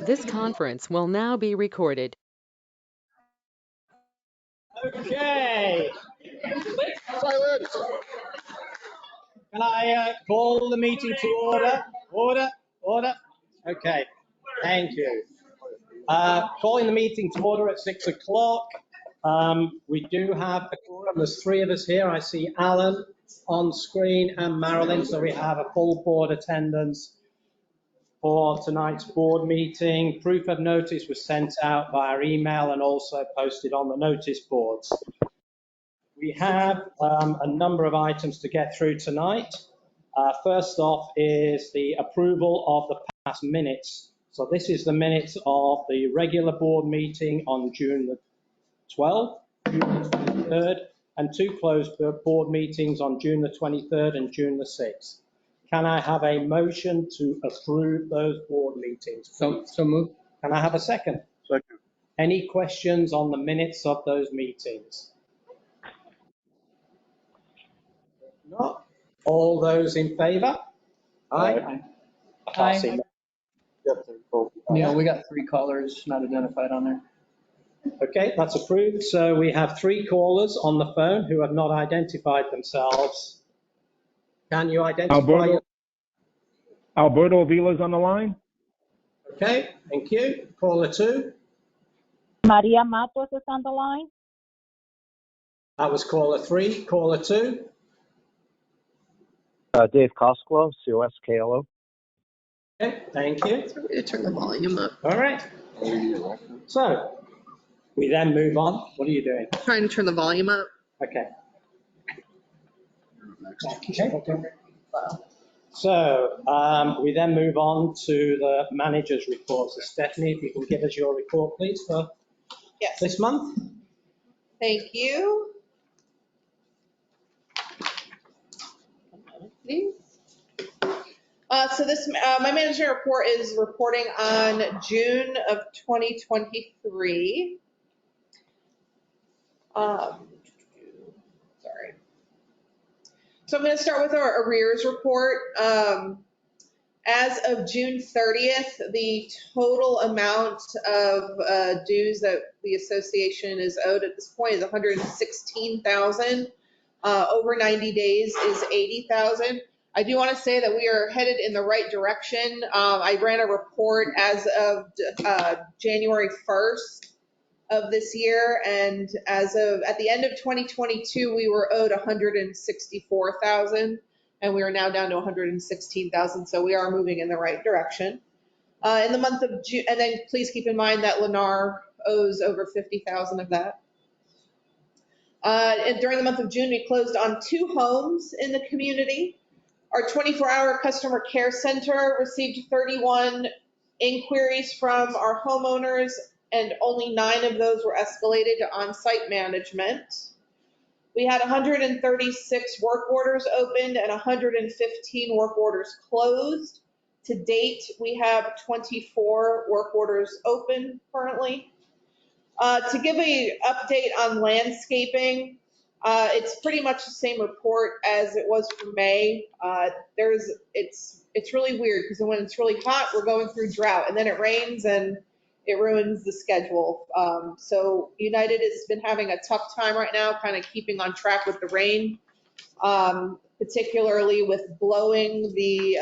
This conference will now be recorded. Okay. Can I call the meeting to order? Order. Okay. Thank you. Calling the meeting to order at 6 o'clock. We do have a quorum. There's 3 of us here. I see Alan on screen and Marilyn, so we have a full board attendance for tonight's board meeting. Proof of notice was sent out via email and also posted on the notice boards. We have a number of items to get through tonight. First off is the approval of the past minutes. So this is the minutes of the regular board meeting on June the 12th, June the 23rd, and 2 closed board meetings on June the 23rd and June the 6th. Can I have a motion to approve those board meetings? So moved. Can I have a second? Second. Any questions on the minutes of those meetings? Not. All those in favor? Aye. Aye. Neil, We got 3 callers not identified on there. Okay, that's approved. So we have 3 callers on the phone who have not identified themselves. Can you identify? Alberto Vila's on the line. Okay, thank you. Caller 2. Maria Matos is on the line. That was caller 3. Caller 2. Dave Cosklo, Cosklo. Okay, thank you. I'm going to turn the volume up. All right. So we then move on. What are you doing? Trying to turn the volume up. Okay. So we then move on to the manager's report. So Stephanie, if you can give us your report, please, for Yes. this month. Thank you. Please. So this, my manager report is reporting on June of 2023. Sorry. So I'm going to start with our arrears report. As of June 30th, the total amount of dues that the association is owed at this point is $116,000. Over 90 days is $80,000. I do want to say that we are headed in the right direction. I ran a report as of January 1st of this year, and as of at the end of 2022, we were owed $164,000, and we are now down to $116,000. So we are moving in the right direction. In the month of June, and then please keep in mind that Lennar owes over $50,000 of that. And during the month of June, we closed on 2 homes in the community. Our 24-hour customer care center received 31 inquiries from our homeowners, and only 9 of those were escalated to on-site management. We had 136 work orders opened and 115 work orders closed. To date, we have 24 work orders open currently. To give an update on landscaping, it's pretty much the same report as it was for May. It's really weird because when it's really hot, we're going through drought, and then it rains and it ruins the schedule. So United has been having a tough time right now, kind of keeping on track with the rain, particularly with blowing the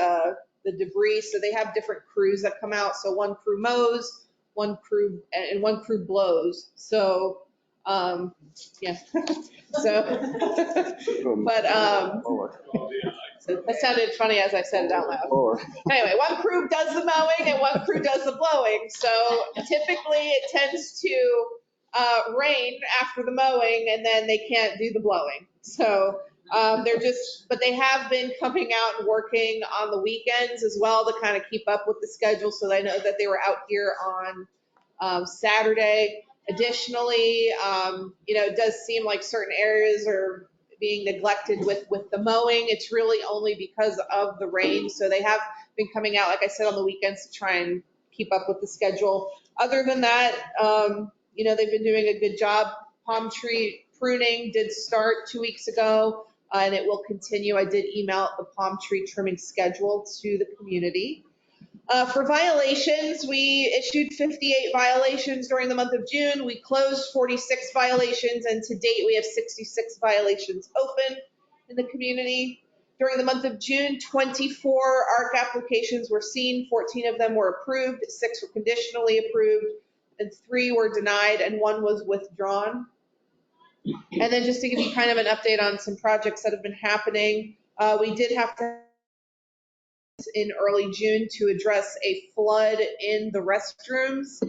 debris. So they have different crews that come out. So one crew mows, one crew blows. So yeah. So, but so that sounded funny as I said it out loud. Anyway, one crew does the mowing and one crew does the blowing. So typically it tends to rain after the mowing, and then they can't do the blowing. So but they have been coming out and working on the weekends as well to kind of keep up with the schedule. So I know that they were out here on Saturday. Additionally, it does seem like certain areas are being neglected with the mowing. It's really only because of the rain. So they have been coming out, like I said, on the weekends to try and keep up with the schedule. Other than that, they've been doing a good job. Palm tree pruning did start 2 weeks ago, and it will continue. I did email the palm tree trimming schedule to the community. For violations, we issued 58 violations during the month of June. We closed 46 violations, and to date, we have 66 violations open in the community. During the month of June, 24 ARC applications were seen. 14 of them were approved, 6 were conditionally approved, and 3 were denied, and 1 was withdrawn. And then just to give you kind of an update on some projects that have been happening, we did have to in early June to address a flood in the restrooms.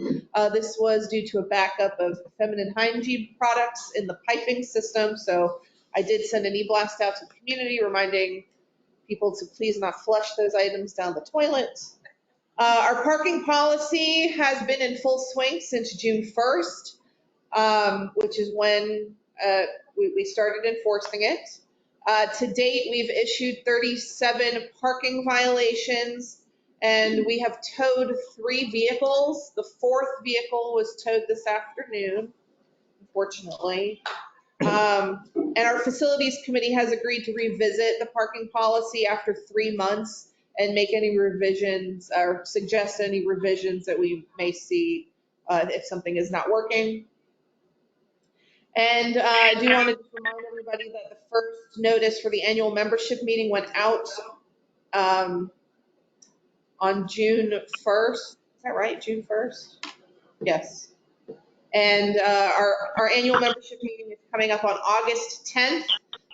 This was due to a backup of feminine hygiene products in the piping system. So I did send an e-blast out to the community reminding people to please not flush those items down the toilet. Our parking policy has been in full swing since June 1st, which is when we started enforcing it. To date, we've issued 37 parking violations, and we have towed 3 vehicles. The 4th vehicle was towed this afternoon, unfortunately. And our facilities committee has agreed to revisit the parking policy after 3 months and make any revisions or suggest any revisions that we may see if something is not working. And I do want to remind everybody that the first notice for the annual membership meeting went out on June 1st. Is that right? June 1st? Yes. And our annual membership meeting is coming up on August 10th.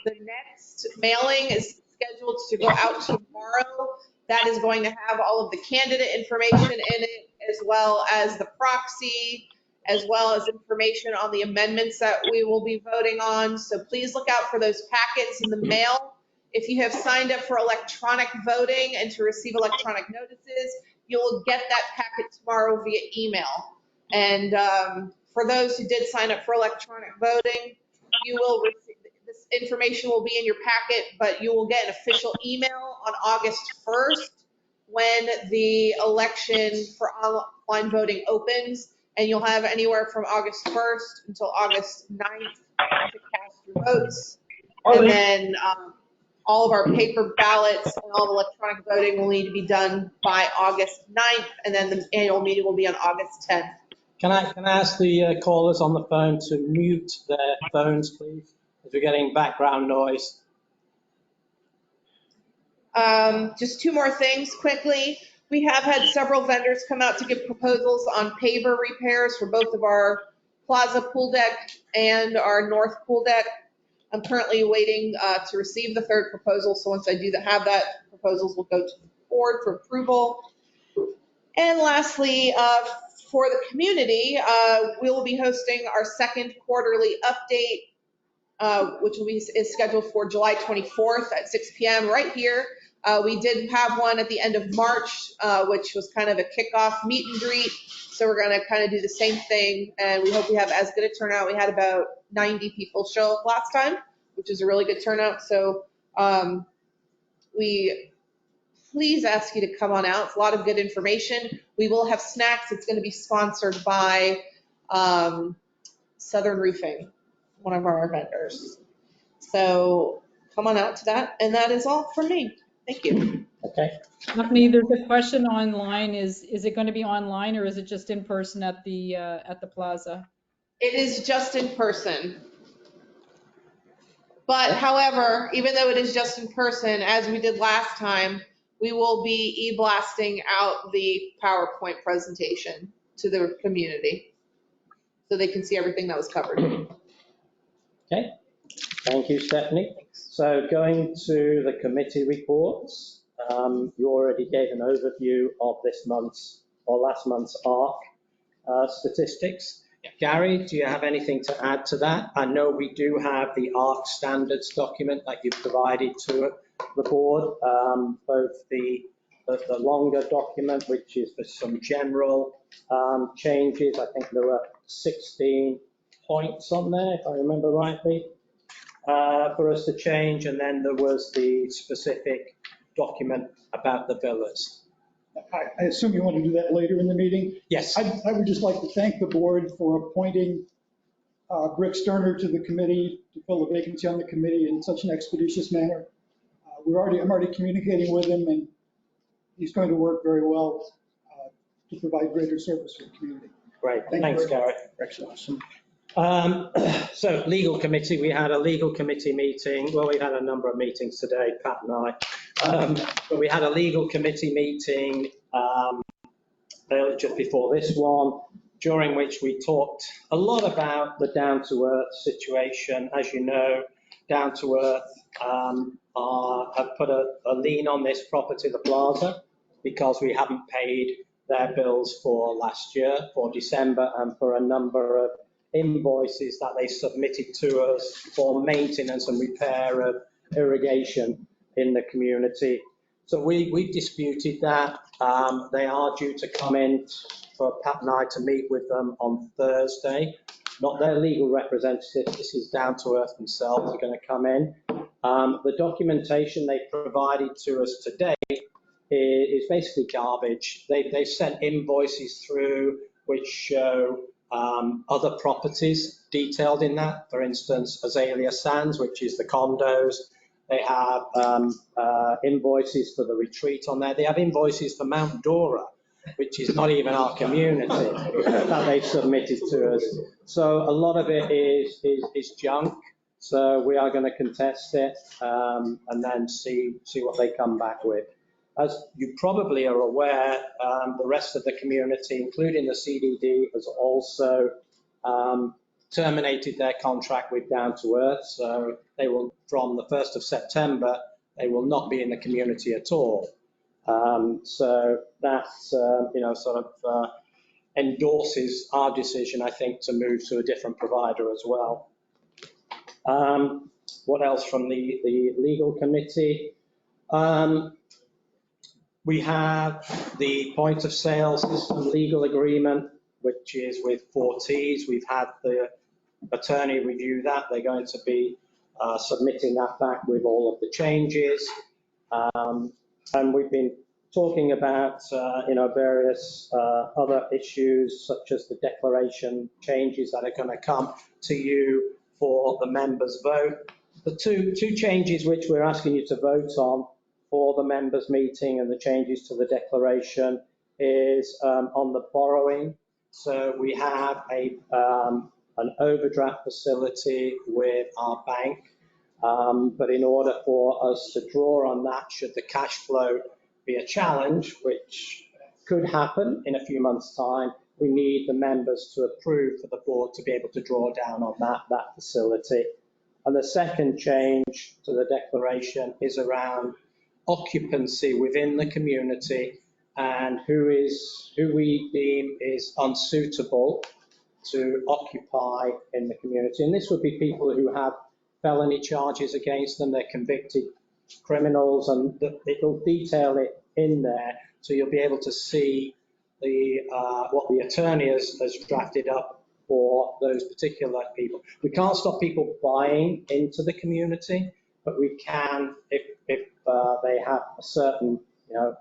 The next mailing is scheduled to go out tomorrow. That is going to have all of the candidate information in it, as well as the proxy, as well as information on the amendments that we will be voting on. So please look out for those packets in the mail. If you have signed up for electronic voting and to receive electronic notices, you will get that packet tomorrow via email. And for those who did sign up for electronic voting, you will receive, this information will be in your packet, but you will get an official email on August 1st when the election for online voting opens. And you'll have anywhere from August 1st until August 9th to cast your votes. And then all of our paper ballots and all of electronic voting will need to be done by August 9th. And then the annual meeting will be on August 10th. Can I ask the callers on the phone to mute their phones, please, as we're getting background noise? Just 2 more things quickly. We have had several vendors come out to give proposals on paver repairs for both of our plaza pool deck and our north pool deck. I'm currently waiting to receive the 3rd proposal. So once I do have that, proposals will go to the board for approval. And lastly, for the community, we will be hosting our 2nd quarterly update, which is scheduled for July 24th at 6 p.m. right here. We did have one at the end of March, which was kind of a kickoff meet and greet. So we're going to kind of do the same thing, and we hope we have as good a turnout. We had about 90 people show up last time, which is a really good turnout. So we please ask you to come on out. It's a lot of good information. We will have snacks. It's going to be sponsored by Southern Roofing, one of our vendors. So come on out to that. And that is all from me. Thank you. Okay. Stephanie, there's a question online. Is it going to be online or is it just in person at the plaza? It is just in person. But however, even though it is just in person, as we did last time, we will be e-blasting out the PowerPoint presentation to the community so they can see everything that was covered. Okay. Thank you, Stephanie. So going to the committee reports, you already gave an overview of this month's or last month's ARC statistics. Gary, do you have anything to add to that? I know we do have the ARC standards document that you provided to the board, both the longer document, which is for some general changes. I think there were 16 points on there, if I remember rightly, for us to change, and then there was the specific document about the villas. I assume you want to do that later in the meeting? Yes. I would just like to thank the board for appointing Rick Sterner to the committee to fill the vacancy on the committee in such an expeditious manner. I'm already communicating with him, and he's going to work very well to provide greater service for the community. Great, Thank you thanks, very Gary. Rick's awesome. So legal committee, we had a legal committee meeting. Well, we had a number of meetings today, Pat and I. But we had a legal committee meeting just before this one, during which we talked a lot about the down-to-earth situation. As you know, down-to-earth have put a lien on this property, the plaza, because we haven't paid their bills for last year, for December, and for a number of invoices that they submitted to us for maintenance and repair of irrigation in the community. So we disputed that. They are due to come in for Pat and I to meet with them on Thursday. Not their legal representative, this is down to earth themselves, are going to come in. The documentation they provided to us today is basically garbage. They've sent invoices through which show other properties detailed in that. For instance, Azalea Sands, which is the condos. They have invoices for the retreat on there. They have invoices for Mount Dora, which is not even our community, that they've submitted to us. So a lot of it is junk. So we are going to contest it and then see what they come back with. As you probably are aware, the rest of the community, including the CDD, has also terminated their contract with Down to Earth. So they will, from the 1st of September, they will not be in the community at all. So that, sort of endorses our decision, I think, to move to a different provider as well. What else from the legal committee? We have the point of sale system legal agreement, which is with 4Ts. We've had the attorney review that. They're going to be submitting that back with all of the changes. And we've been talking about, various other issues, such as the declaration changes that are going to come to you for the members' vote. The two changes which we're asking you to vote on for the members' meeting and the changes to the declaration is on the borrowing. So we have an overdraft facility with our bank, but in order for us to draw on that, should the cash flow be a challenge, which could happen in a few months' time, we need the members to approve for the board to be able to draw down on that facility. And the second change to the declaration is around occupancy within the community and who we deem is unsuitable to occupy in the community. And this would be people who have felony charges against them, they're convicted criminals, and it'll detail it in there, so you'll be able to see what the attorney has drafted up for those particular people. We can't stop people buying into the community, but we can, if they have certain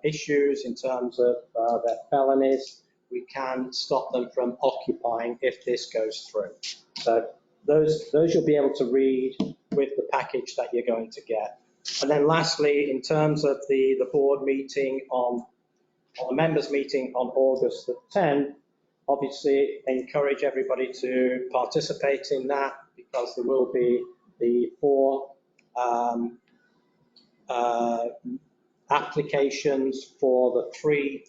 issues in terms of their felonies, we can stop them from occupying if this goes through. So those you'll be able to read with the package that you're going to get. And then lastly, in terms of the board meeting on the members meeting on August the 10th, obviously encourage everybody to participate in that, because there will be the 4 applications for the 3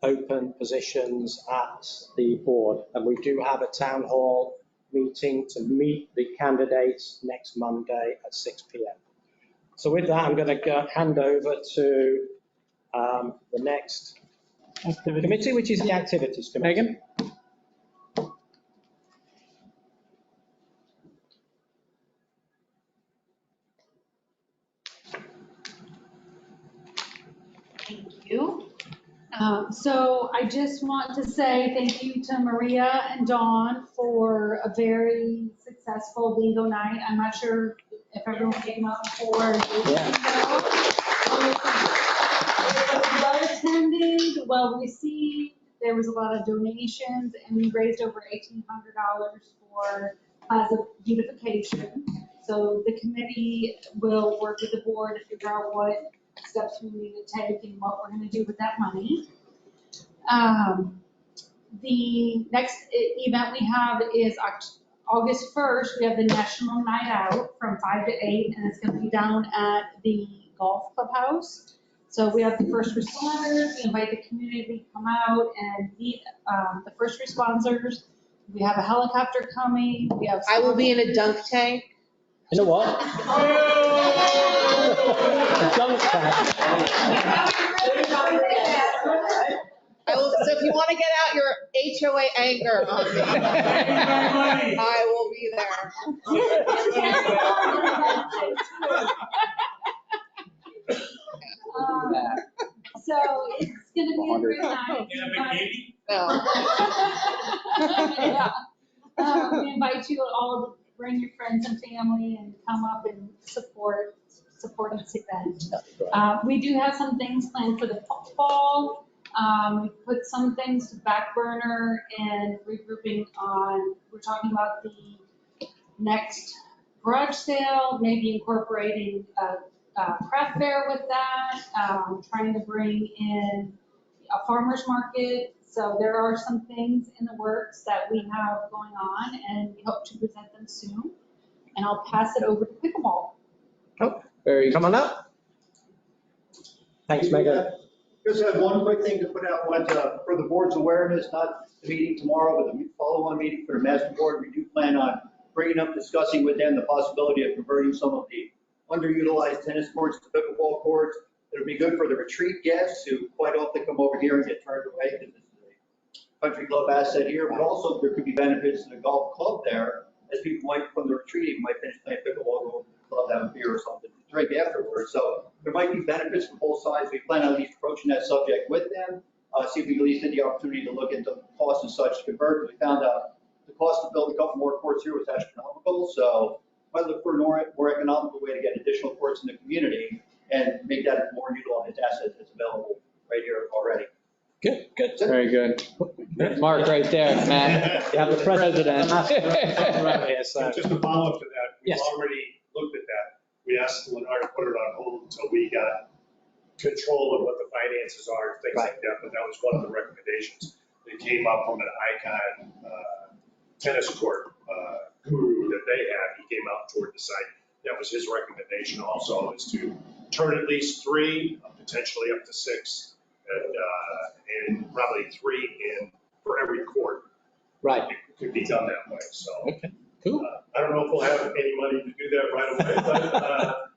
open positions at the board. And we do have a town hall meeting to meet the candidates next Monday at 6 p.m. So with that, I'm going to hand over to the next committee, which is the Activities Committee. Megan? Thank you. So I just want to say thank you to Maria and Dawn for a very successful bingo night. I'm not sure if everyone came up for well attended, well received. There was a lot of donations, and we raised over $1,800 for plaza beautification. So the committee will work with the board to figure out what steps we need to take and what we're gonna do with that money. The next event we have is August 1st. We have the National Night Out from 5 to 8, and it's gonna be down at the golf clubhouse. So we have the first responders, we invite the community to come out and meet the first responders. We have a helicopter coming, we have. I will be in a dunk tank. You know what? A dunk tank. So if you want to get out your HOA anger on me, I will be there. So it's gonna be a great night. No. Yeah. We invite you all to bring your friends and family and come up and support this event. We do have some things planned for the fall. We put some things to back burner and regrouping on, we're talking about the next garage sale, maybe incorporating a craft fair with that, trying to bring in a farmer's market. So there are some things in the works that we have going on, and we hope to present them soon. And I'll pass it over to pickleball. Oh, Very come on up. Thanks, Megan. Just had one quick thing to put out, for the board's awareness, not the meeting tomorrow, but the follow-on meeting for the master board. We do plan on bringing up, discussing with them the possibility of converting some of the underutilized tennis courts to pickleball courts. It'll be good for the retreat guests who quite often come over here and get turned away because this is a country club asset here, but also there could be benefits to the golf club there, as people might, from the retreat, might finish playing pickleball, go to the club, have a beer or something to drink afterwards. So there might be benefits for both sides. We plan on at least approaching that subject with them, see if we can at least get the opportunity to look at the cost and such to convert. We found out the cost to build a couple more courts here was astronomical, so might look for a more economical way to get additional courts in the community and make that a more utilized asset that's available right here already. Good, good. Very good. Mark right there, Matt. You have the president. So just to follow up to that, we've Yes. already looked at that. We asked Lennar to put it on hold until we got control of what the finances are, things like that, but that was one of the recommendations that came up from an Icon tennis court guru that they had. He came out toward the site. That was his recommendation also, is to turn at least 3, potentially up to 6, and probably 3 in for every court. Right. It could be done that way, so. Okay, cool. I don't know if we'll have any money to do that right away, but,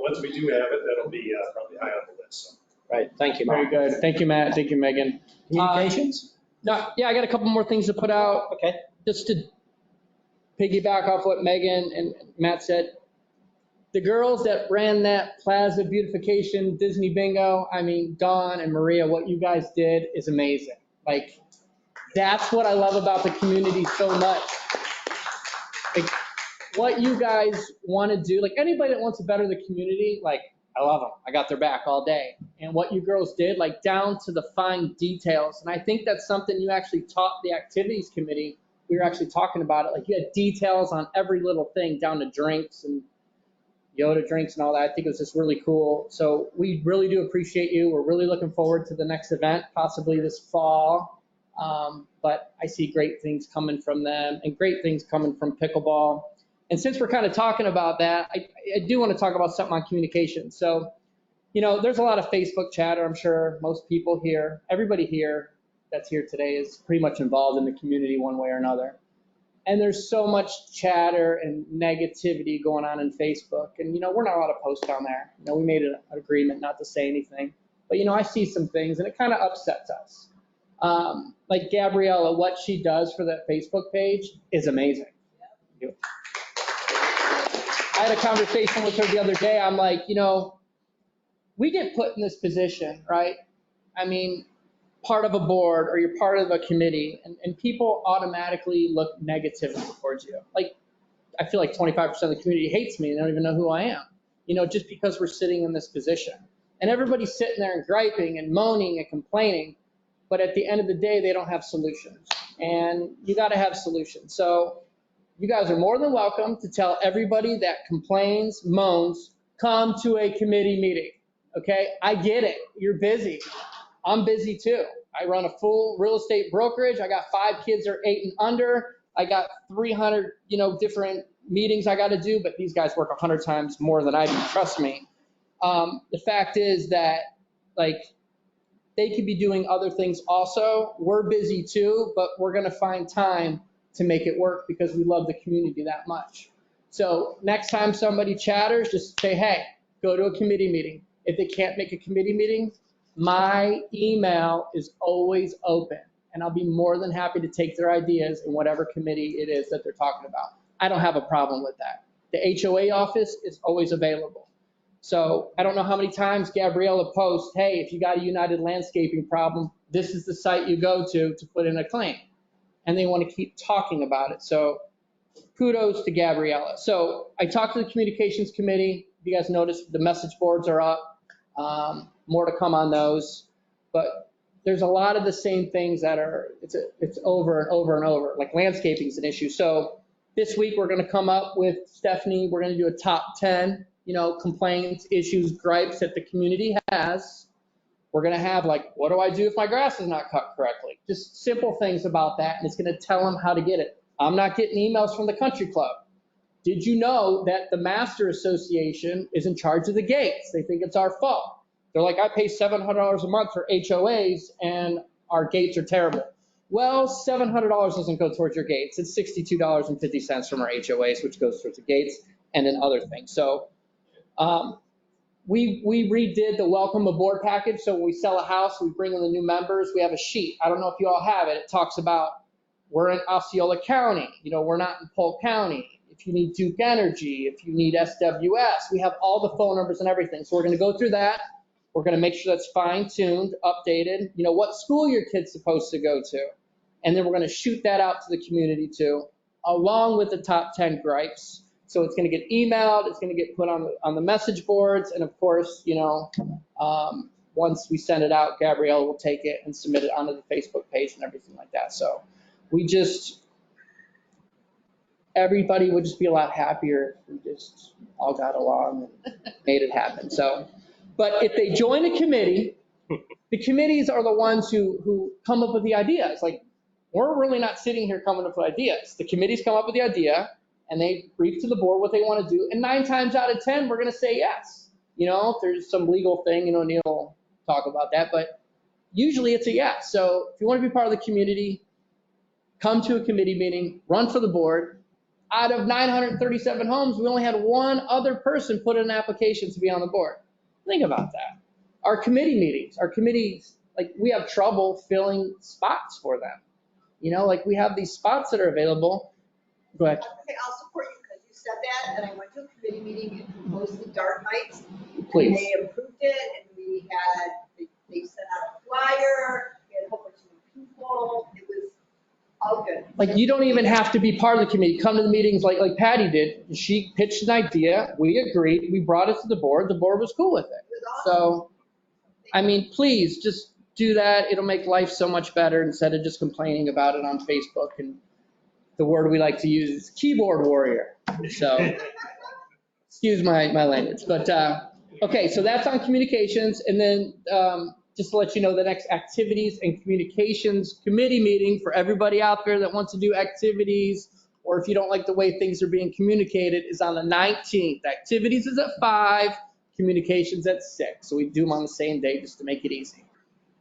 once we do have it, that'll be probably high on the list. So. Right, thank you, Very Mark. good. Thank you, Matt. Thank you, Megan. Communications? No, yeah, I got a couple more things to put out. Okay. Just to piggyback off what Megan and Matt said. The girls that ran that Plaza Beautification Disney Bingo, I mean, Dawn and Maria, what you guys did is amazing. Like, that's what I love about the community so much. Like, what you guys want to do, like anybody that wants to better the community, like, I love them. I got their back all day. And what you girls did, like down to the fine details. And I think that's something you actually taught the activities committee. We were actually talking about it. Like you had details on every little thing down to drinks and Yoda drinks and all that. I think it was just really cool. So we really do appreciate you. We're really looking forward to the next event, possibly this fall. But I see great things coming from them and great things coming from pickleball. And since we're kind of talking about that, I do want to talk about something on communication. So, there's a lot of Facebook chatter. I'm sure most people here, everybody here that's here today is pretty much involved in the community one way or another. And there's so much chatter and negativity going on in Facebook. And, we're not allowed to post on there. We made an agreement not to say anything. But, I see some things and it kind of upsets us. Like Gabriella, what she does for that Facebook page is amazing. I had a conversation with her the other day. I'm like, we get put in this position, right? I mean, part of a board or you're part of a committee and people automatically look negatively towards you. Like, I feel like 25% of the community hates me and they don't even know who I am, just because we're sitting in this position. And everybody's sitting there and griping and moaning and complaining, but at the end of the day, they don't have solutions. And you got to have solutions. So you guys are more than welcome to tell everybody that complains, moans, come to a committee meeting. Okay, I get it. You're busy. I'm busy too. I run a full real estate brokerage. I got 5 kids that are 8 and under. I got 300, different meetings I got to do, but these guys work 100 times more than I do. Trust me. The fact is that, like, they could be doing other things also. We're busy too, but we're going to find time to make it work because we love the community that much. So next time somebody chatters, just say, hey, go to a committee meeting. If they can't make a committee meeting, my email is always open, and I'll be more than happy to take their ideas in whatever committee it is that they're talking about. I don't have a problem with that. The HOA office is always available. So I don't know how many times Gabriella posts, hey, if you got a United Landscaping problem, this is the site you go to put in a claim. And they want to keep talking about it. So kudos to Gabriella. So I talked to the communications committee. You guys noticed the message boards are up. More to come on those. But there's a lot of the same things that are, it's over and over and over. Like landscaping is an issue. So this week we're going to come up with, Stephanie, we're going to do a top 10 complaints, issues, gripes that the community has. We're going to have like, what do I do if my grass is not cut correctly? Just simple things about that, and it's going to tell them how to get it. I'm not getting emails from the country club. Did you know that the Master Association is in charge of the gates? They think it's our fault. They're like, I pay $700 a month for HOAs, and our gates are terrible. Well, $700 doesn't go towards your gates. It's $62.50 from our HOAs, which goes towards the gates and then other things. So we redid the welcome aboard package. So when we sell a house, we bring in the new members. We have a sheet. I don't know if you all have it. It talks about we're in Osceola County. We're not in Polk County. If you need Duke Energy, if you need SWS, we have all the phone numbers and everything. So we're going to go through that. We're going to make sure that's fine-tuned, updated. What school your kid's supposed to go to. And then we're going to shoot that out to the community too, along with the top 10 gripes. So it's going to get emailed, it's going to get put on the message boards, and of course, once we send it out, Gabrielle will take it and submit it onto the Facebook page and everything like that. So everybody would just be a lot happier if we just all got along and made it happen. So, but if they join a committee, the committees are the ones who come up with the ideas. Like, we're really not sitting here coming up with ideas. The committees come up with the idea, and they brief to the board what they want to do. And 9 times out of 10, we're going to say yes. If there's some legal thing, Neil will talk about that, but usually it's a yes. So if you want to be part of the community, come to a committee meeting, run for the board. Out of 937 homes, we only had 1 other person put in an application to be on the board. Think about that. Our committee meetings, like, we have trouble filling spots for them. Like, we have these spots that are available. Go ahead. Okay, I'll support you because you said that, and I went to a committee meeting in mostly Dark Heights. Please. And they approved it, and they sent out a flyer, we had a whole bunch of new people, it was all good. Like, you don't even have to be part of the committee. Come to the meetings like Patty did. She pitched an idea, we agreed, we brought it to the board was cool with it. So, please just do that. It'll make life so much better instead of just complaining about it on Facebook. And the word we like to use is keyboard warrior. So, excuse my language. But, okay, so that's on communications. And then just to let you know, the next activities and communications committee meeting for everybody out there that wants to do activities, or if you don't like the way things are being communicated, is on the 19th. Activities is at 5, communications at 6. So we do them on the same day just to make it easy.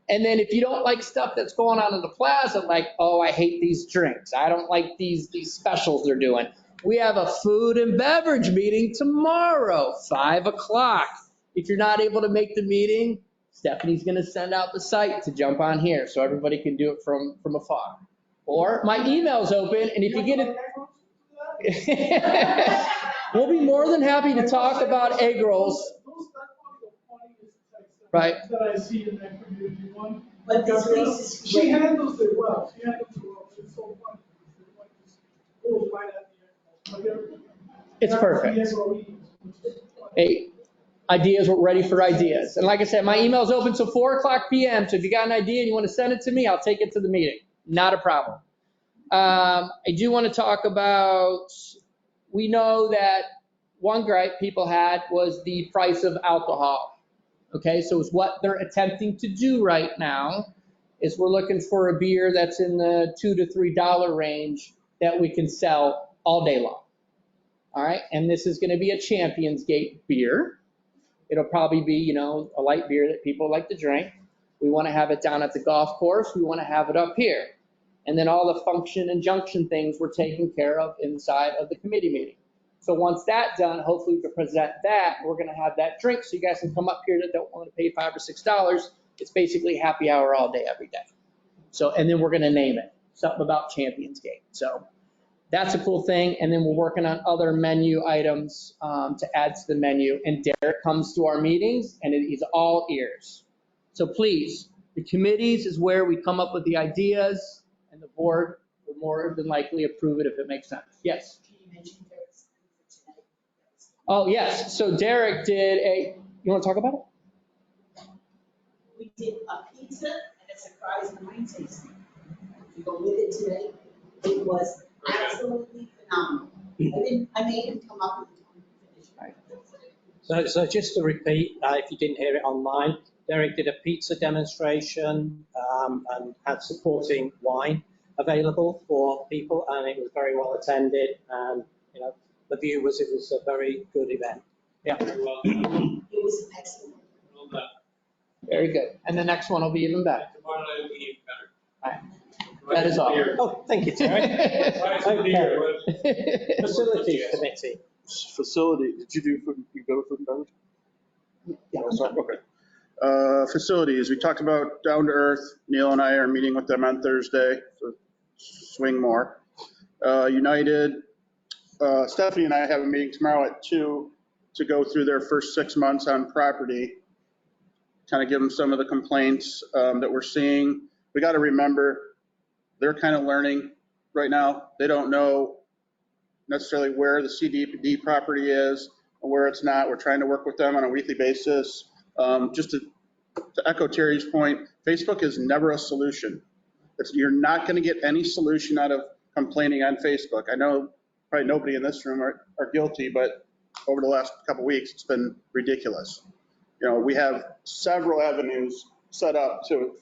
And then if you don't like stuff that's going on in the plaza, like, oh, I hate these drinks, I don't like these specials they're doing, we have a food and beverage meeting tomorrow, 5 o'clock. If you're not able to make the meeting, Stephanie's going to send out the site to jump on here so everybody can do it from afar. Or my email's open, and if you get it, we'll be more than happy to talk about egg rolls. Right. That I see in that community one. But this place is she handles it well. It's so funny. Goes right at the end. It's perfect. Hey, ideas, we're ready for ideas. And like I said, my email is open till 4:00 p.m. So if you got an idea and you want to send it to me, I'll take it to the meeting. Not a problem. I do want to talk about, we know that one gripe people had was the price of alcohol. Okay, so it's what they're attempting to do right now is we're looking for a beer that's in the $2 to $3 range that we can sell all day long. All right, and this is going to be a Championsgate beer. It'll probably be, a light beer that people like to drink. We want to have it down at the golf course. We want to have it up here. And then all the function and junction things we're taking care of inside of the committee meeting. So once that's done, hopefully we can present that. We're going to have that drink so you guys can come up here that don't want to pay $5 or $6. It's basically happy hour all day, every day. So, and then we're going to name it something about Championsgate. So that's a cool thing. And then we're working on other menu items to add to the menu. And Derek comes to our meetings and he's all ears. So please, the committees is where we come up with the ideas and the board will more than likely approve it if it makes sense. Yes. Oh, yes. So Derek did you want to talk about it? We did a pizza and a surprise wine tasting. You go with it today. It was absolutely phenomenal. I made him come up with it. So just to repeat, if you didn't hear it online, Derek did a pizza demonstration and had supporting wine available for people, and it was very well attended. And the view was it was a very good event. Yeah. It was excellent. Very good. And the next one will be even better. Tomorrow night will be even better. All right. That is all. Oh, thank you, Terry. Okay. Facilities committee. Facility, did you go for the beverage? Yeah. Sorry, okay. Facilities, we talked about Down to Earth. Neil and I are meeting with them on Thursday, so swing more. United, Stephanie and I have a meeting tomorrow at 2 to go through their first 6 months on property, kind of give them some of the complaints that we're seeing. We got to remember, they're kind of learning right now. They don't know necessarily where the CDD property is and where it's not. We're trying to work with them on a weekly basis. Just to echo Terry's point, Facebook is never a solution. You're not going to get any solution out of complaining on Facebook. I know probably nobody in this room are guilty, but over the last couple of weeks, it's been ridiculous. We have several avenues set up to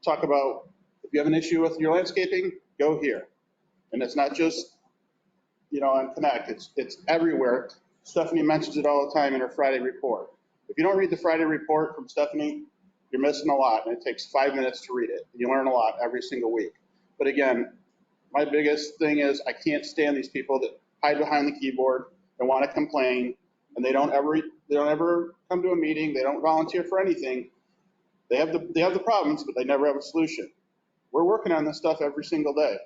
talk about if you have an issue with your landscaping, go here. And it's not just, on Connect, it's everywhere. Stephanie mentions it all the time in her Friday report. If you don't read the Friday report from Stephanie, you're missing a lot, and it takes 5 minutes to read it. You learn a lot every single week. But again, my biggest thing is I can't stand these people that hide behind the keyboard and want to complain, and they don't ever come to a meeting. They don't volunteer for anything. They have the problems, but they never have a solution. We're working on this stuff every single day,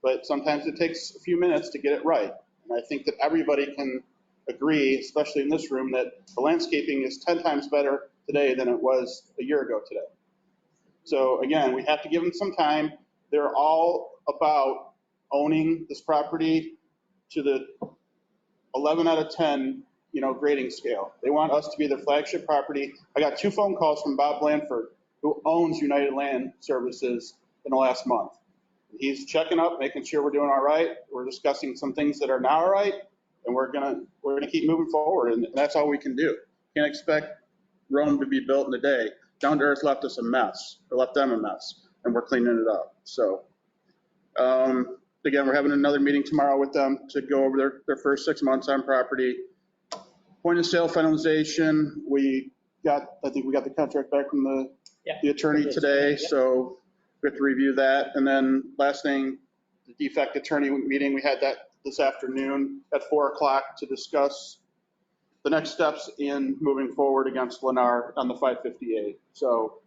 but sometimes it takes a few minutes to get it right. And I think that everybody can agree, especially in this room, that the landscaping is 10 times better today than it was a year ago today. So again, we have to give them some time. They're all about owning this property to the 11 out of 10, grading scale. They want us to be their flagship property. I got 2 phone calls from Bob Blanford, who owns United Land Services, in the last month. He's checking up, making sure we're doing all right. We're discussing some things that are not all right, and we're gonna keep moving forward, and that's all we can do. Can't expect Rome to be built in a day. Down to Earth left us a mess, or left them a mess, and we're cleaning it up. So again, we're having another meeting tomorrow with them to go over their first 6 months on property. Point of sale finalization, I think we got the contract back from the attorney today, so we have to review that. And then last thing, the defect attorney meeting, we had that this afternoon at 4 o'clock to discuss the next steps in moving forward against Lennar on the 558. So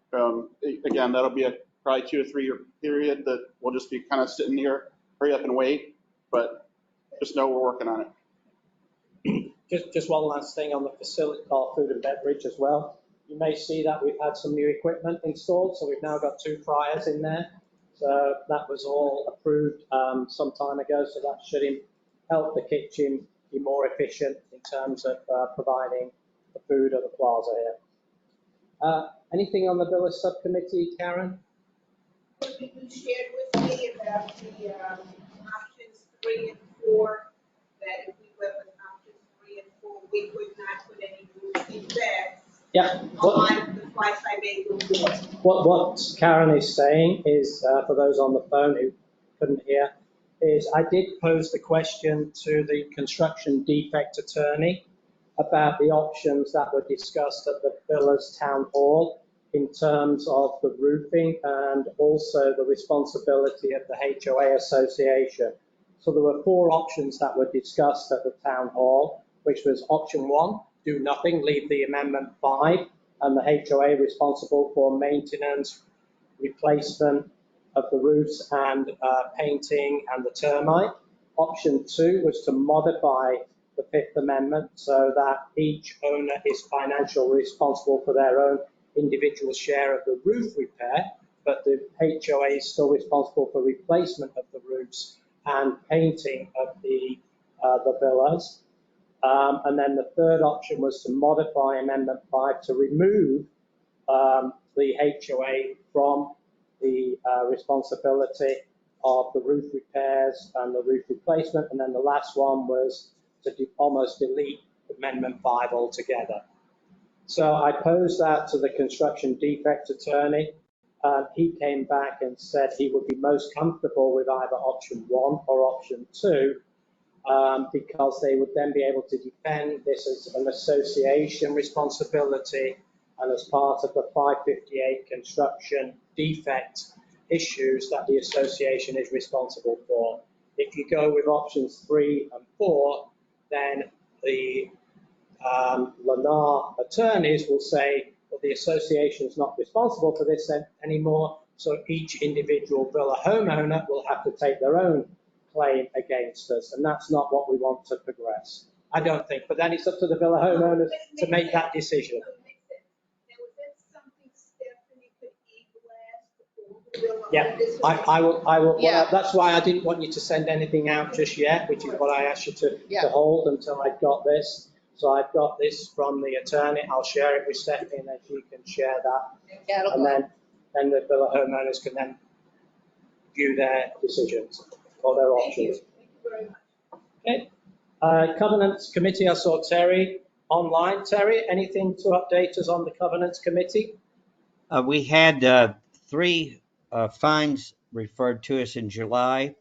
again, that'll be probably 2 or 3 year period that we'll just be kind of sitting here, hurry up and wait, but just know we're working on it. Just one last thing on the facility, food and beverage as well. You may see that we've had some new equipment installed, so we've now got 2 fryers in there. So that was all approved some time ago, so that should help the kitchen be more efficient in terms of providing the food at the plaza here. Anything on the village subcommittee, Karen? You shared with me about the options 3 and 4, that if we went with options 3 and 4, we would not put any roof defects. Yeah. on the Wi-Fi bay doors. What Karen is saying is, for those on the phone who couldn't hear, is I did pose the question to the construction defect attorney about the options that were discussed at the Villas Town Hall in terms of the roofing and also the responsibility of the HOA Association. So there were 4 options that were discussed at the Town Hall, which was option 1, do nothing, leave the Amendment 5, and the HOA responsible for maintenance, replacement of the roofs and painting and the termite. Option 2 was to modify the 5th Amendment so that each owner is financially responsible for their own individual share of the roof repair, but the HOA is still responsible for replacement of the roofs and painting of the villas. And then the third option was to modify Amendment 5 to remove the HOA from the responsibility of the roof repairs and the roof replacement. And then the last one was to almost delete Amendment 5 altogether. So I posed that to the construction defect attorney. He came back and said he would be most comfortable with either option 1 or option 2, because they would then be able to defend this as an association responsibility and as part of the 558 construction defect issues that the association is responsible for. If you go with options 3 and 4, then the Lennar attorneys will say, well, the association is not responsible for this anymore, so each individual villa homeowner will have to take their own claim against us, and that's not what we want to progress. I don't think, but then it's up to the villa homeowners to make that decision. Yeah, I will. Yeah. That's why I didn't want you to send anything out just yet, which is what I asked you to hold until I got this. So I've got this from the attorney. I'll share it with Stephanie, and then she can share that. Yeah, and then the villa homeowners can then view their decisions or their options. Okay. Covenants Committee, I saw Terry online. Terry, anything to update us on the Covenants Committee? We had 3 fines referred to us in July.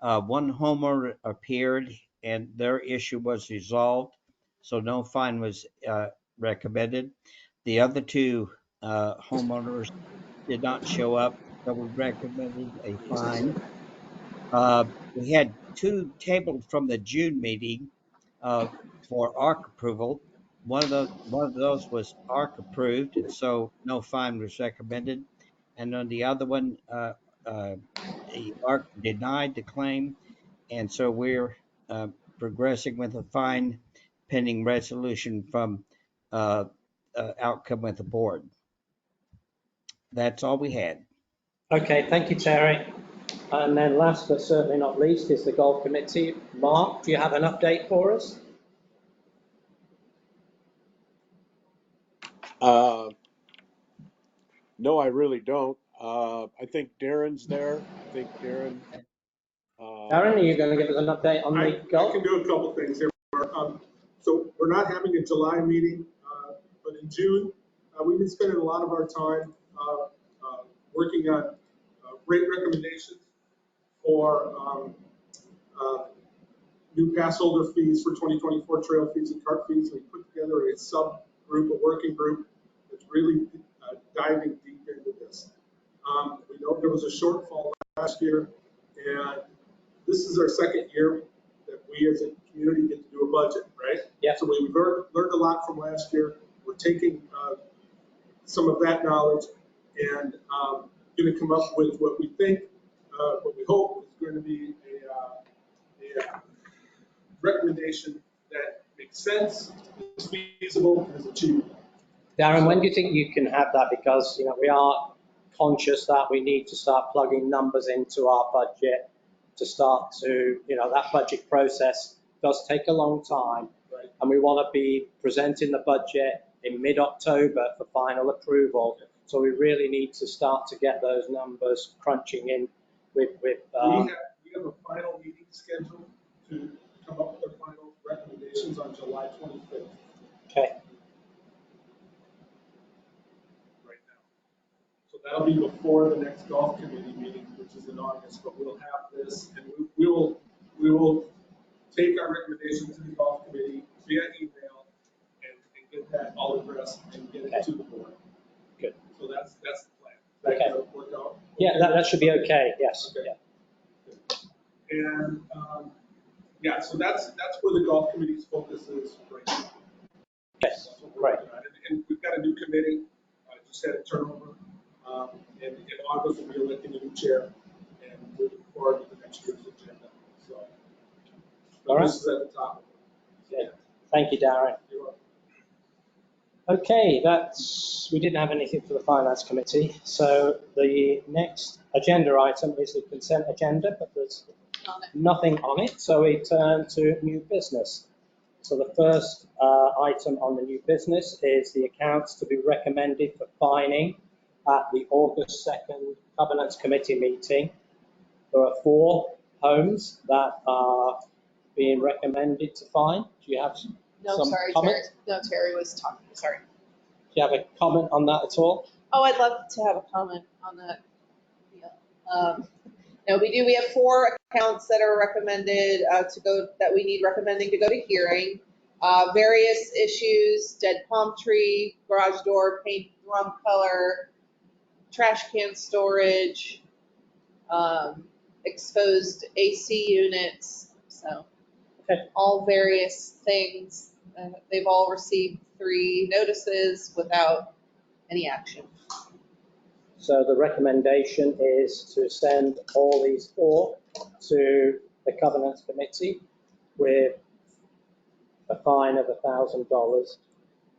One homeowner appeared and their issue was resolved, so no fine was recommended. The other 2 homeowners did not show up, so we recommended a fine. We had 2 tabled from the June meeting for ARC approval. One of those was ARC approved, and so no fine was recommended. And on the other one, the ARC denied the claim, and so we're progressing with a fine pending resolution from outcome with the board. That's all we had. Okay, thank you, Terry. And then last but certainly not least is the Golf Committee. Mark, do you have an update for us? No, I really don't. I think Darren's there. I think Darren. Darren, are you going to give us an update on the golf? I can do a couple things here. So we're not having a July meeting, but in June, we've been spending a lot of our time working on rate recommendations for new pass holder fees for 2024 trail fees and cart fees. We put together a subgroup, a working group that's really diving deep into this. We know there was a shortfall last year, and this is our second year that we as a community get to do a budget, right? Yeah. So we've learned a lot from last year. We're taking some of that knowledge and going to come up with what we think, what we hope is going to be a recommendation that makes sense, is feasible, and is achievable. Darren, when do you think you can have that? Because we are conscious that we need to start plugging numbers into our budget to start to, that budget process does take a long time. Right. And we want to be presenting the budget in mid-October for final approval. So we really need to start to get those numbers crunching in with we have a final meeting scheduled to come up with our final recommendations on July 25th. Okay. that'll be before the next golf committee meeting, which is in August, but we'll have this and we will take our recommendation to the golf committee via email and get that all addressed and get it to the board. Good. So that's the plan. Is that gonna work out? Yeah, that should be okay, yes. Okay. Yeah. And, yeah, so that's where the golf committee's focus is right now. Yes, That's what we're right. working on. And we've got a new committee, just had a turnover. And in August, we'll be electing a new chair and moving forward with the next year's agenda. So All right. this is at the top. Good. Thank you, Darren. You're welcome. Okay, we didn't have anything for the Finance Committee. So the next agenda item is the consent agenda, but there's nothing on it. So we turn to new business. So the first item on the new business is the accounts to be recommended for fining at the August 2nd Covenants Committee meeting. There are 4 homes that are being recommended to fine. Do you have some comment? Terry. No, Terry was talking, sorry. Do you have a comment on that at all? Oh, I'd love to have a comment on that. Yeah. No, we do. We have 4 accounts that are recommended that we need recommending to go to hearing. Various issues: dead palm tree, garage door, paint, drum color, trash can storage, exposed AC units. So all various things. They've all received 3 notices without any action. So the recommendation is to send all these 4 to the Covenants Committee with a fine of $1,000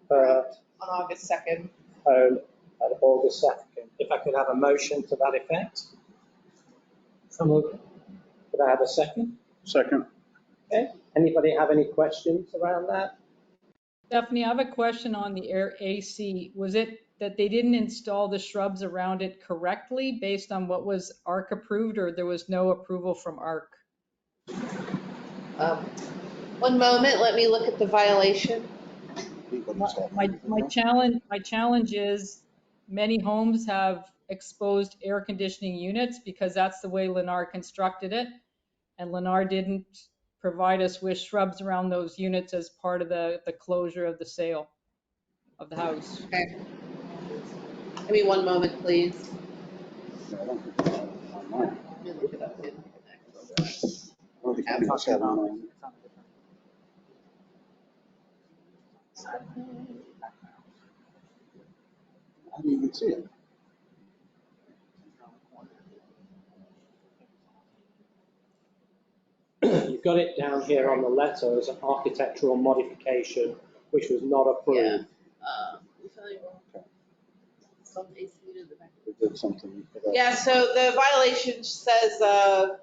per On August 2nd. home at August 2nd. If I could have a motion to that effect. So moved. Could I have a second? Second. Okay. Anybody have any questions around that? Stephanie, I have a question on the air AC. Was it that they didn't install the shrubs around it correctly based on what was ARC approved, or there was no approval from ARC? One moment, let me look at the violation. My challenge is many homes have exposed air conditioning units because that's the way Lennar constructed it. And Lennar didn't provide us with shrubs around those units as part of the closure of the sale of the house. Okay. Give me one moment, please. I don't think it's online. Let me look it up. I don't think it's online. How do you even see it? You've got it down here on the letter as an architectural modification, which was not approved. It did something. Yeah, so the violation says that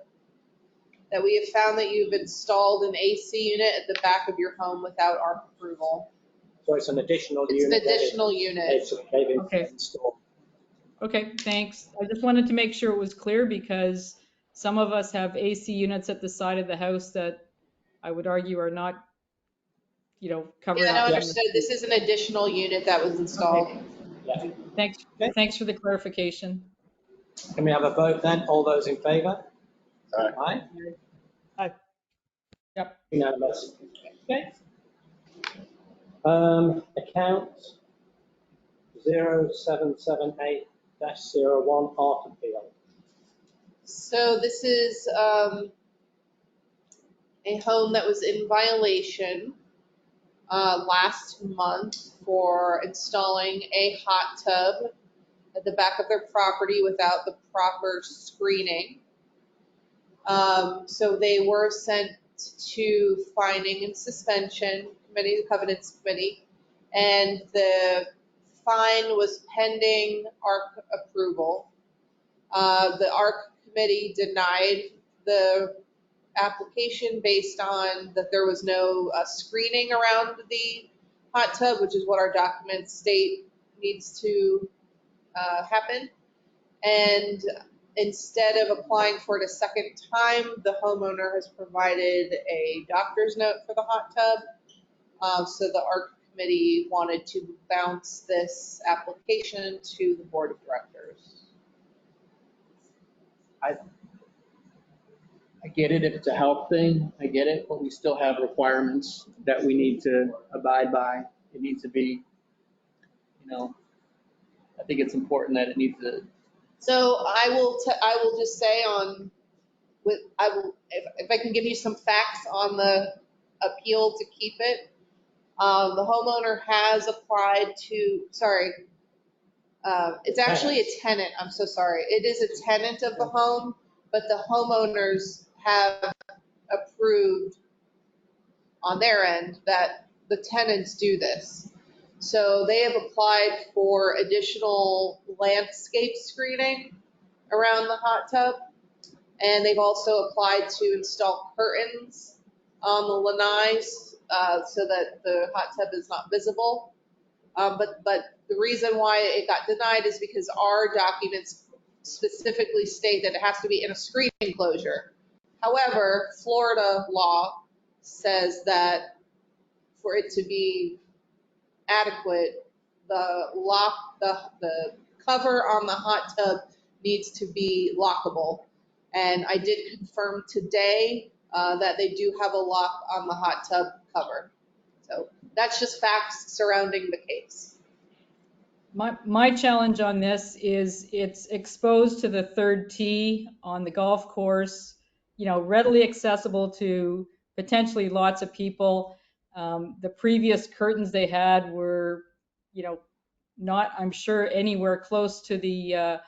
we have found that you've installed an AC unit at the back of your home without ARC approval. So it's an additional It's unit. an additional unit. They've Okay. installed. Okay, thanks. I just wanted to make sure it was clear because some of us have AC units at the side of the house that I would argue are not, covered Yeah, no, up. understood. This is an additional unit that was installed. Okay. Thanks for the clarification. Can we have a vote then? All those in favour? Aye. Aye. Yep. Unanimous. Okay. Account 0778-01 Art Appeal. So this is a home that was in violation last month for installing a hot tub at the back of their property without the proper screening. So they were sent to finding and suspension committee, the Covenants Committee, and the fine was pending ARC approval. The ARC committee denied the application based on that there was no screening around the hot tub, which is what our documents state needs to happen. And instead of applying for it a second time, the homeowner has provided a doctor's note for the hot tub. So the ARC committee wanted to bounce this application to the board of directors. I get it if it's a health thing, I get it, but we still have requirements that we need to abide by. It needs to be, I think it's important that it needs to. So I will just say if I can give you some facts on the appeal to keep it. The homeowner has applied it's actually a tenant, I'm so sorry. It is a tenant of the home, but the homeowners have approved on their end that the tenants do this. So they have applied for additional landscape screening around the hot tub. And they've also applied to install curtains on the lanais so that the hot tub is not visible. But the reason why it got denied is because our documents specifically state that it has to be in a screen enclosure. However, Florida law says that for it to be adequate, the cover on the hot tub needs to be lockable. And I did confirm today that they do have a lock on the hot tub cover. So that's just facts surrounding the case. My challenge on this is it's exposed to the third tee on the golf course, readily accessible to potentially lots of people. The previous curtains they had were, not, I'm sure, anywhere close to the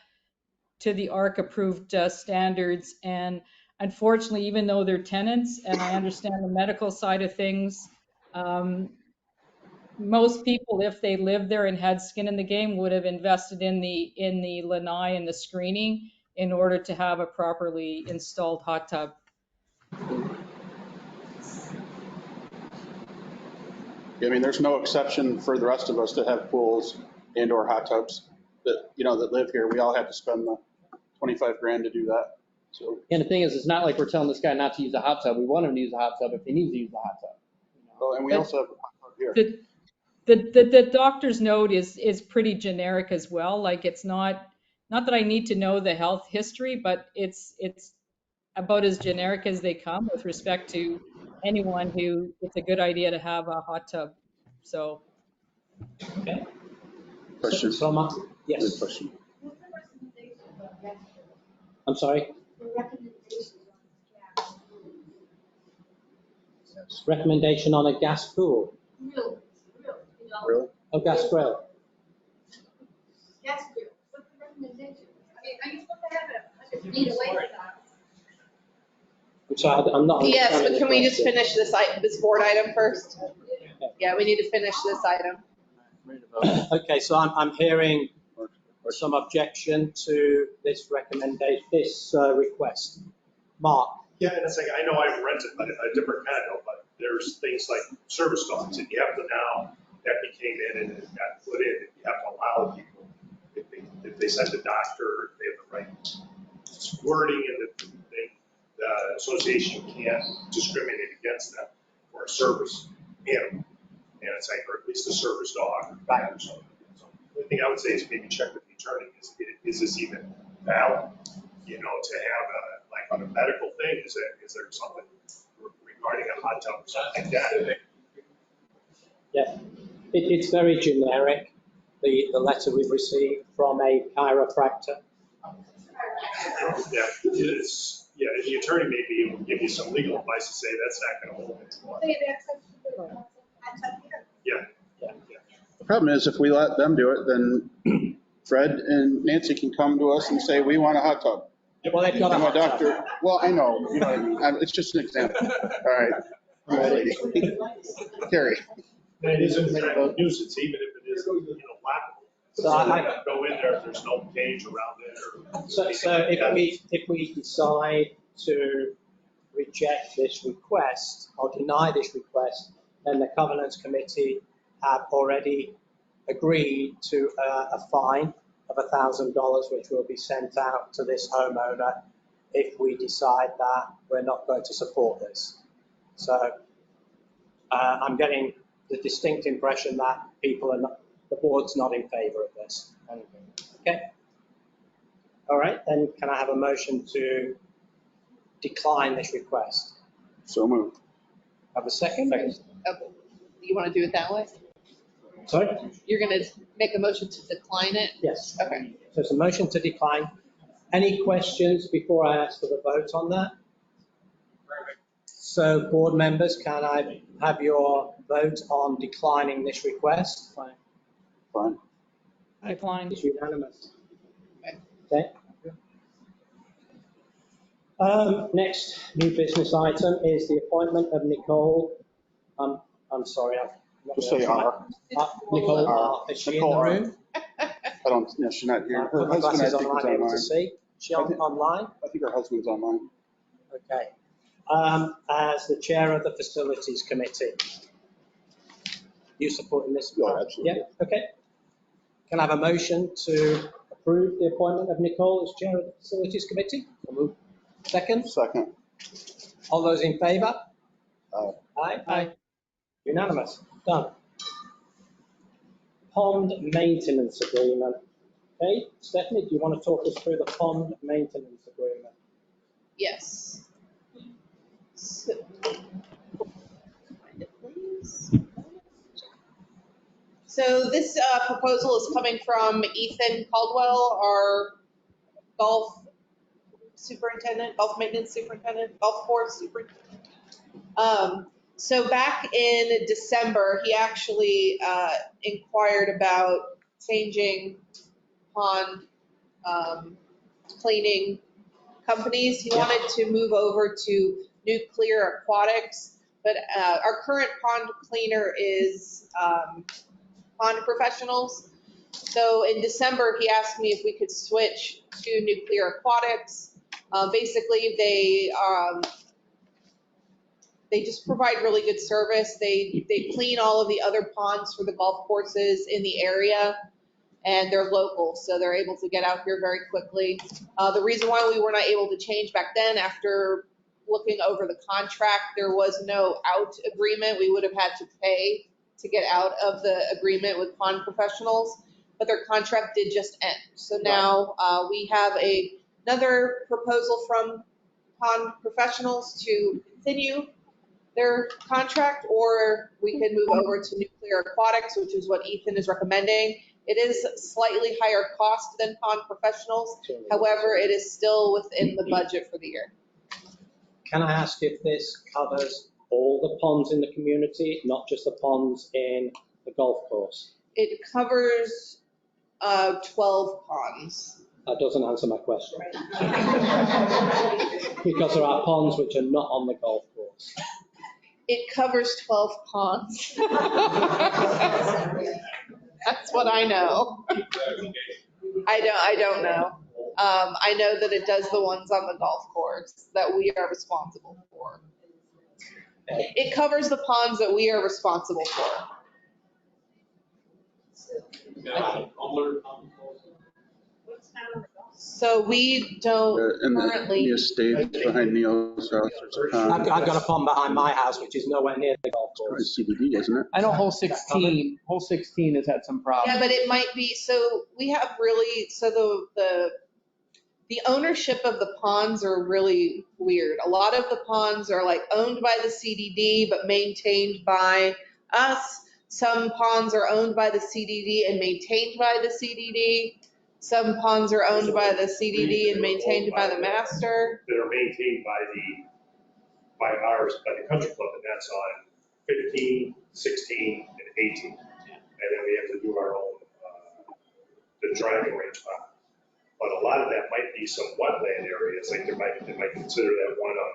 ARC approved standards. And unfortunately, even though they're tenants, and I understand the medical side of things, most people, if they lived there and had skin in the game, would have invested in the lanai and the screening in order to have a properly installed hot tub. I mean, there's no exception for the rest of us to have pools and/or hot tubs that live here. We all had to spend the 25 grand to do that. So. And the thing is, it's not like we're telling this guy not to use a hot tub. We want him to use a hot tub if he needs to use a hot tub. Well, and we also have a hot tub here. The doctor's note is pretty generic as well. Like, it's not that I need to know the health history, but it's about as generic as they come with respect to anyone who it's a good idea to have a hot tub. So. Okay. Question. Yes. Good question. I'm sorry. Recommendation on a gas pool. Grill. Oh, gas grill. Gas grill. What's the recommendation? I mean, are you supposed to have it 100 feet away from that? I'm not. Yes, but can we just finish this board item first? Yeah, we need to finish this item. Okay, so I'm hearing some objection to this recommendation, this request. Mark? Yeah, and it's like, I know I've rented a different condo, but there's things like service dogs, and you have to now, that came in and it got put in, you have to allow people, if they send a doctor, they have the right wording in the association can't discriminate against them for a service animal. And it's like, or at least a service dog or cat or something. So the thing I would say is maybe check with the attorney, is this even valid? To have on a medical thing, is there something regarding a hot tub or something like that? Yeah, it's very generic, the letter we've received from a chiropractor. Yeah, the attorney may be able to give you some legal advice to say that's not going to hold it. Yeah. The problem is if we let them do it, then Fred and Nancy can come to us and say, we want a hot tub. Yeah, well, they've got a hot doctor. tub. Well, I know, what I mean. It's just an example. All right. I'm ready. Carrie. It isn't kind of a nuisance, even if it is, lappable. So I go in there if there's no cage around it. So if we decide to reject this request or deny this request, then the Covenants Committee have already agreed to a fine of $1,000, which will be sent out to this homeowner if we decide that we're not going to support this. So I'm getting the distinct impression that the board's not in favor of this. Okay. All right, then can I have a motion to decline this request? So moved. Have a second? Okay. You want to do it that way? Sorry? You're going to make a motion to decline it? Yes. Okay. So it's a motion to decline. Any questions before I ask for the vote on that? So board members, can I have your vote on declining this request? Fine. Decline. It's unanimous. Okay. Next new business item is the appointment of Nicole. I'm sorry. Just say R. Nicole R. Is she in the room? I don't, no, she's not here. Her Put my husband, I glasses think, on, is I'm able online. to see. She online? I think her husband's online. Okay. As the chair of the facilities committee. You supporting this? Yeah, absolutely. Yeah, okay. Can I have a motion to approve the appointment of Nicole as chair of the facilities committee? Second? Second. All those in favor? Aye. Aye. Aye. Unanimous. Done. Pond maintenance agreement. Okay, Stephanie, do you want to talk us through the pond maintenance agreement? Yes. So, find it, please. So this proposal is coming from Ethan Caldwell, our golf superintendent, golf maintenance superintendent, golf course superintendent. So back in December, he actually inquired about changing pond cleaning companies. He wanted to move over to Nuclear Aquatics, but our current pond cleaner is Pond Professionals. So in December, he asked me if we could switch to Nuclear Aquatics. Basically, they just provide really good service. They clean all of the other ponds for the golf courses in the area, and they're local, so they're able to get out here very quickly. The reason why we were not able to change back then, after looking over the contract, there was no out agreement. We would have had to pay to get out of the agreement with Pond Professionals, but their contract did just end. So now we have another proposal from Pond Professionals to continue their contract, or we could move over to Nuclear Aquatics, which is what Ethan is recommending. It is slightly higher cost than Pond Professionals. However, it is still within the budget for the year. Can I ask if this covers all the ponds in the community, not just the ponds in the golf course? It covers 12 ponds. That doesn't answer my question. Because there are ponds which are not on the golf course. It covers 12 ponds. That's what I know. I don't know. I know that it does the ones on the golf course that we are responsible for. It covers the ponds that we are responsible for. So we don't In currently. the estate behind Neil's house, there's a pond. I've got a pond behind my house, which is nowhere near the golf course. It's CBD, isn't it? I know hole 16 has had some problems. Yeah, but it might be, so we have really, so the ownership of the ponds are really weird. A lot of the ponds are like owned by the CDD, but maintained by us. Some ponds are owned by the CDD and maintained by the CDD. Some ponds are owned by the CDD and maintained by the master. That are maintained by the country club, and that's on 15, 16, and 18. And then we have to do our own, the driving range pond. But a lot of that might be some wetland areas, like they might consider that one on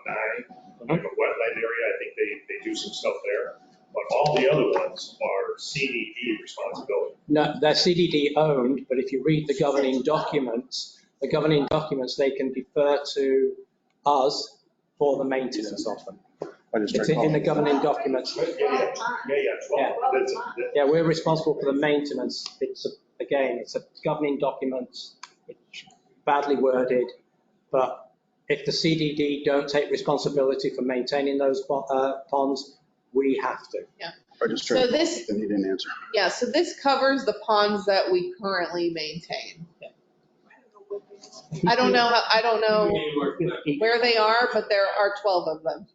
9, like a wetland area. I think they do some stuff there. But all the other ones are CDD responsibility. No, they're CDD owned, but if you read the governing documents, they can defer to us for the maintenance of them. It's in the governing documents. Yeah, we're responsible for the maintenance. It's a governing document. It's badly worded, but if the CDD don't take responsibility for maintaining those ponds, we have to. Yeah. So this, then you didn't answer. Yeah, so this covers the ponds that we currently maintain. I don't know, where they are, but there are 12 of them,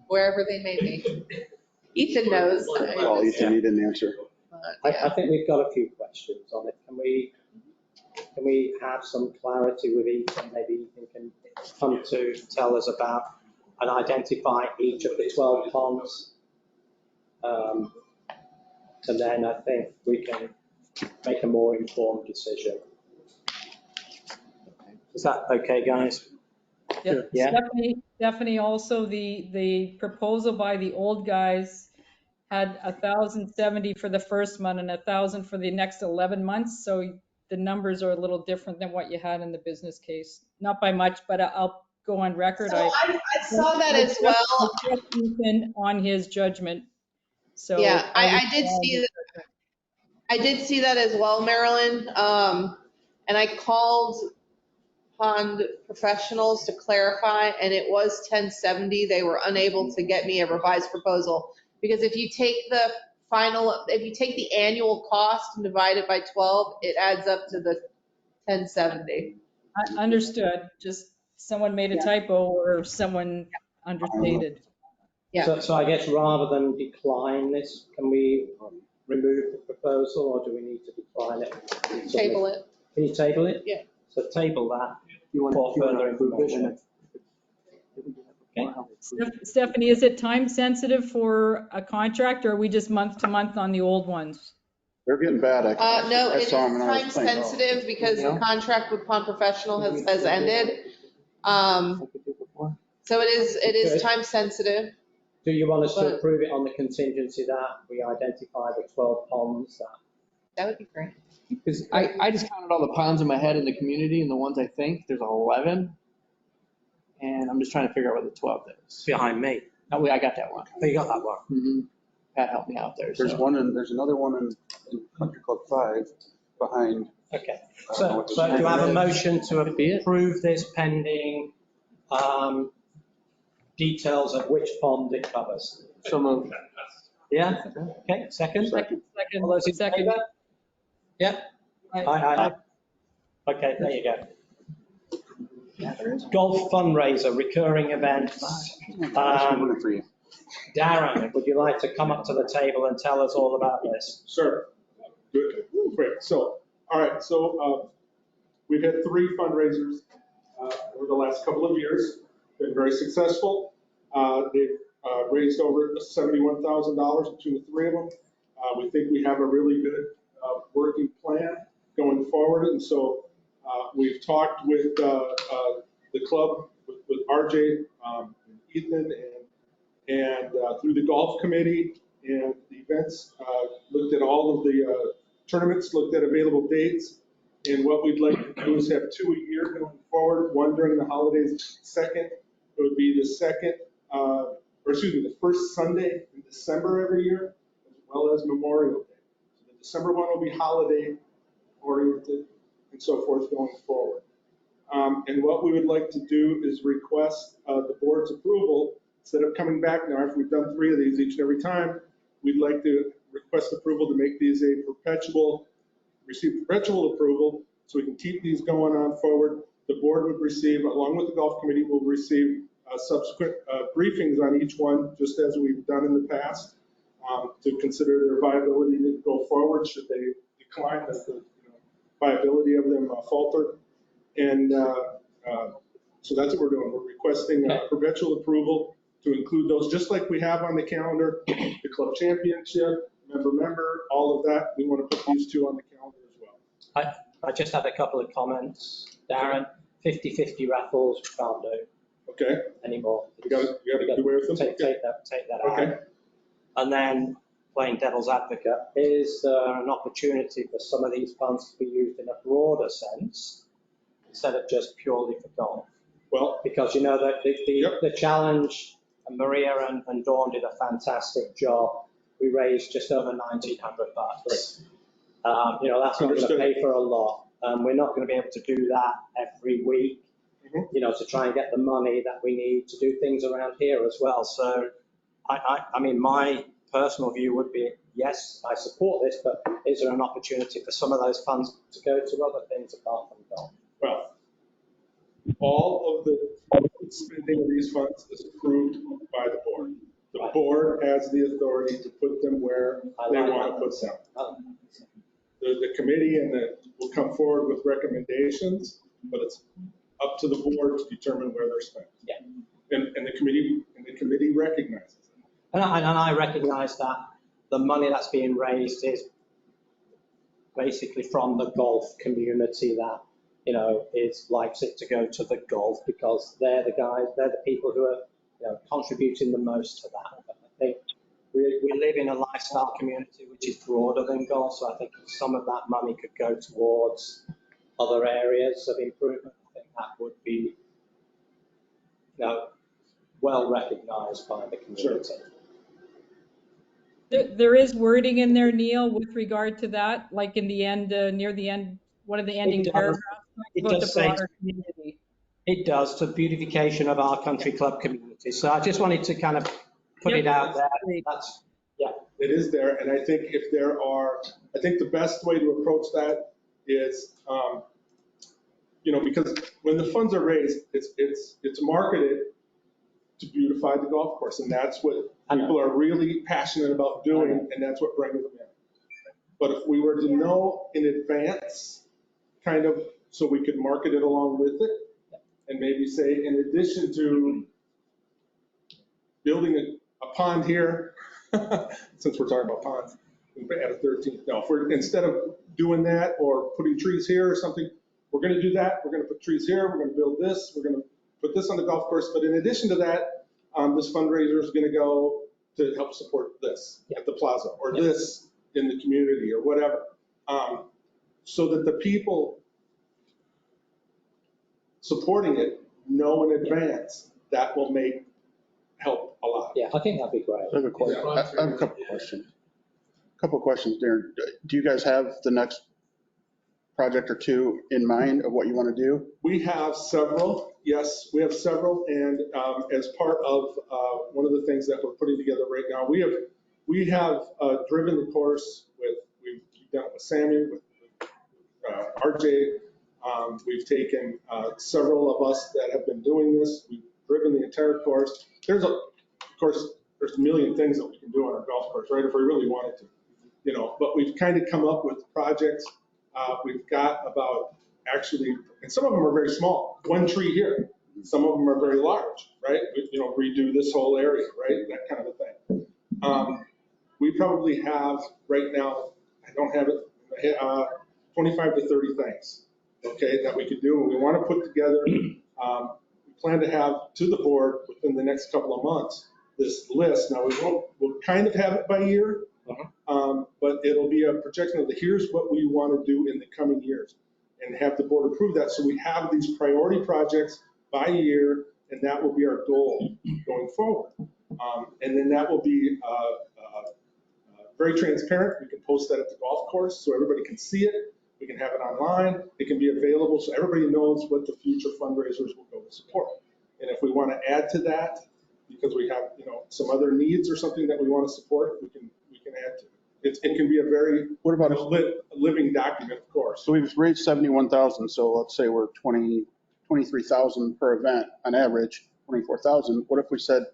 wherever they may be. Ethan knows. Well, you didn't need an answer. I think we've got a few questions on it. Can we have some clarity with each, and maybe Ethan can come to tell us about and identify each of the 12 ponds? And then I think we can make a more informed decision. Is that okay, guys? Yep. Yeah. Stephanie, also the proposal by the old guys had 1,070 for the first month and 1,000 for the next 11 months. So the numbers are a little different than what you had in the business case. Not by much, but I'll go on record. So I saw that as well. I trust Ethan on his judgment. So yeah, I did see that. I did see that as well, Marilyn. And I called pond professionals to clarify, and it was 1070. They were unable to get me a revised proposal because if you take the annual cost and divide it by 12, it adds up to the 1070. I understood. Just someone made a typo or someone understated. Yeah. So I guess rather than decline this, can we remove the proposal, or do we need to decline it? Table it. Can you table it? Yeah. So table that for further information. Okay. Stephanie, is it time sensitive for a contract, or are we just month to month on the old ones? They're getting bad. No, I it is saw them and I was time thinking, sensitive because the contract with Pond Professional has ended. So it is time sensitive. Do you want us to approve it on the contingency that we identify the 12 ponds? That would be great. Because I just counted all the ponds in my head in the community, and the ones I think, there's 11. And I'm just trying to figure out where the 12th is. Behind me. Oh, wait, I got that one. Oh, you got that one? Mm-hmm. Pat helped me out there. there's another one in Country Club 5 behind. Okay. So do you have a motion to approve this pending details of which pond it covers? So moved. Yeah? Okay, second? All those in Second. favor? Yeah? Aye. Aye. Okay, there you go. Golf fundraiser, recurring events. Darren, would you like to come up to the table and tell us all about this? Sure. Good. Great. So, all right. So we've had 3 fundraisers over the last couple of years. Been very successful. They've raised over $71,000 between the 3 of them. We think we have a really good working plan going forward. And so we've talked with the club, with RJ, Ethan, and through the golf committee and the events, looked at all of the tournaments, looked at available dates. And what we'd like to do is have 2 a year going forward, one during the holidays. Second, it would be the first Sunday in December every year, as well as Memorial Day. So the December one will be holiday oriented and so forth going forward. And what we would like to do is request the board's approval. Instead of coming back now, if we've done 3 of these each and every time, we'd like to request approval to make these receive perpetual approval so we can keep these going on forward. The board would receive, along with the golf committee, will receive subsequent briefings on each one, just as we've done in the past, to consider their viability to go forward should they decline, that the viability of them falter. And so that's what we're doing. We're requesting perpetual approval to include those, just like we have on the calendar, the club championship, member, all of that. We want to put these 2 on the calendar as well. I just had a couple of comments. Darren, 50-50 raffles, we can't do. Okay. Anymore. You got to do away with them? Take that out. Okay. And then, playing devil's advocate, is there an opportunity for some of these funds to be used in a broader sense instead of just purely for golf? Well, because you know that the challenge, and Maria and Dawn did a fantastic job. We raised just over $1,900. That's not going to pay for a lot. We're not going to be able to do that every week, to try and get the money that we need to do things around here as well. So, I mean, my personal view would be yes, I support this, but is there an opportunity for some of those funds to go to other things apart from golf? Well, all of the spending of these funds is approved by the board. The board has the authority to put them where they want to put them. The committee will come forward with recommendations, but it's up to the board to determine where they're spent. Yeah. And the committee recognizes it. And I recognize that the money that's being raised is basically from the golf community that, you know, likes it to go to the golf because they're the people who are, you know, contributing the most to that. But I think we live in a lifestyle community which is broader than golf, so I think if some of that money could go towards other areas of improvement, I think that would be, you know, well recognized by the community. Sure. There is wording in there, Neil, with regard to that, like in the end, near the end, one of the ending paragraphs about the broader community. It does, to beautification of our country club community. So I just wanted to kind of put it out there. That's, yeah. It is there, and I think I think the best way to approach that is, you know, because when the funds are raised, it's marketed to beautify the golf course, and that's what people are really passionate about doing, and that's what brings them in. But if we were to know in advance, kind of, so we could market it along with it, and maybe say, in addition to building a pond here, since we're talking about ponds, we add a 13th. No, instead of doing that or putting trees here or something, we're going to do that. We're going to put trees here. We're going to build this. We're going to put this on the golf course. But in addition to that, this fundraiser is going to go to help support this at the plaza or this in the community or whatever, so that the people supporting it know in advance. That will help a lot. Yeah, I think that'd be great. I have a question. I have a couple of questions, Darren. Do you guys have the next project or two in mind of what you want to do? We have several. Yes, we have several. And as part of one of the things that we're putting together right now, we have driven the course we've done it with Sammy, with RJ. We've taken several of us that have been doing this. We've driven the entire course. There's a million things that we can do on our golf course, right? If we really wanted to, you know, but we've kind of come up with projects. We've got about actually, and some of them are very small, one tree here. Some of them are very large, right? You know, redo this whole area, right? That kind of a thing. We probably have right now, I don't have it, 25 to 30 things, okay, that we could do. And we want to put together, we plan to have to the board within the next couple of months, this list. Now we'll kind of have it by year, but it'll be a projection of here's what we want to do in the coming years and have the board approve that. So we have these priority projects by year, and that will be our goal going forward. And then that will be very transparent. We can post that at the golf course so everybody can see it. We can have it online. It can be available so everybody knows what the future fundraisers will go to support. And if we want to add to that, because we have, you know, some other needs or something that we want to support, we can add to it. It can be a very living document, of course. So we've raised 71,000. So let's say we're 23,000 per event on average, 24,000. What if we said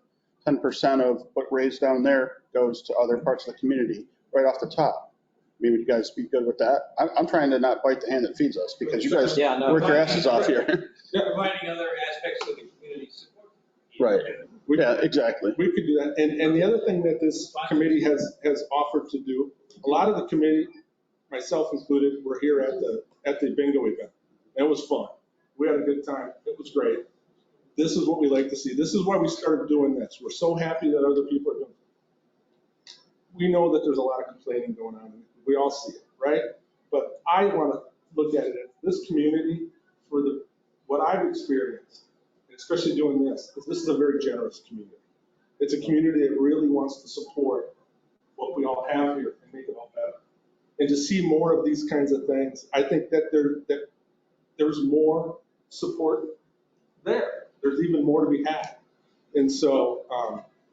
10% of what raised down there goes to other parts of the community right off the top? I mean, would you guys be good with that? I'm trying to not bite the hand that feeds us because you guys work your asses off here. Providing other aspects of the community support. Right. Yeah, exactly. We could do that. And the other thing that this committee has offered to do, a lot of the committee, myself included, were here at the bingo event. It was fun. We had a good time. It was great. This is what we like to see. This is why we started doing this. We're so happy that other people are doing it. We know that there's a lot of complaining going on. We all see it, right? But I want to look at it as this community, for what I've experienced, especially doing this, because this is a very generous community. It's a community that really wants to support what we all have here and make it all better. And to see more of these kinds of things, I think that there's more support there. There's even more to be had. And so,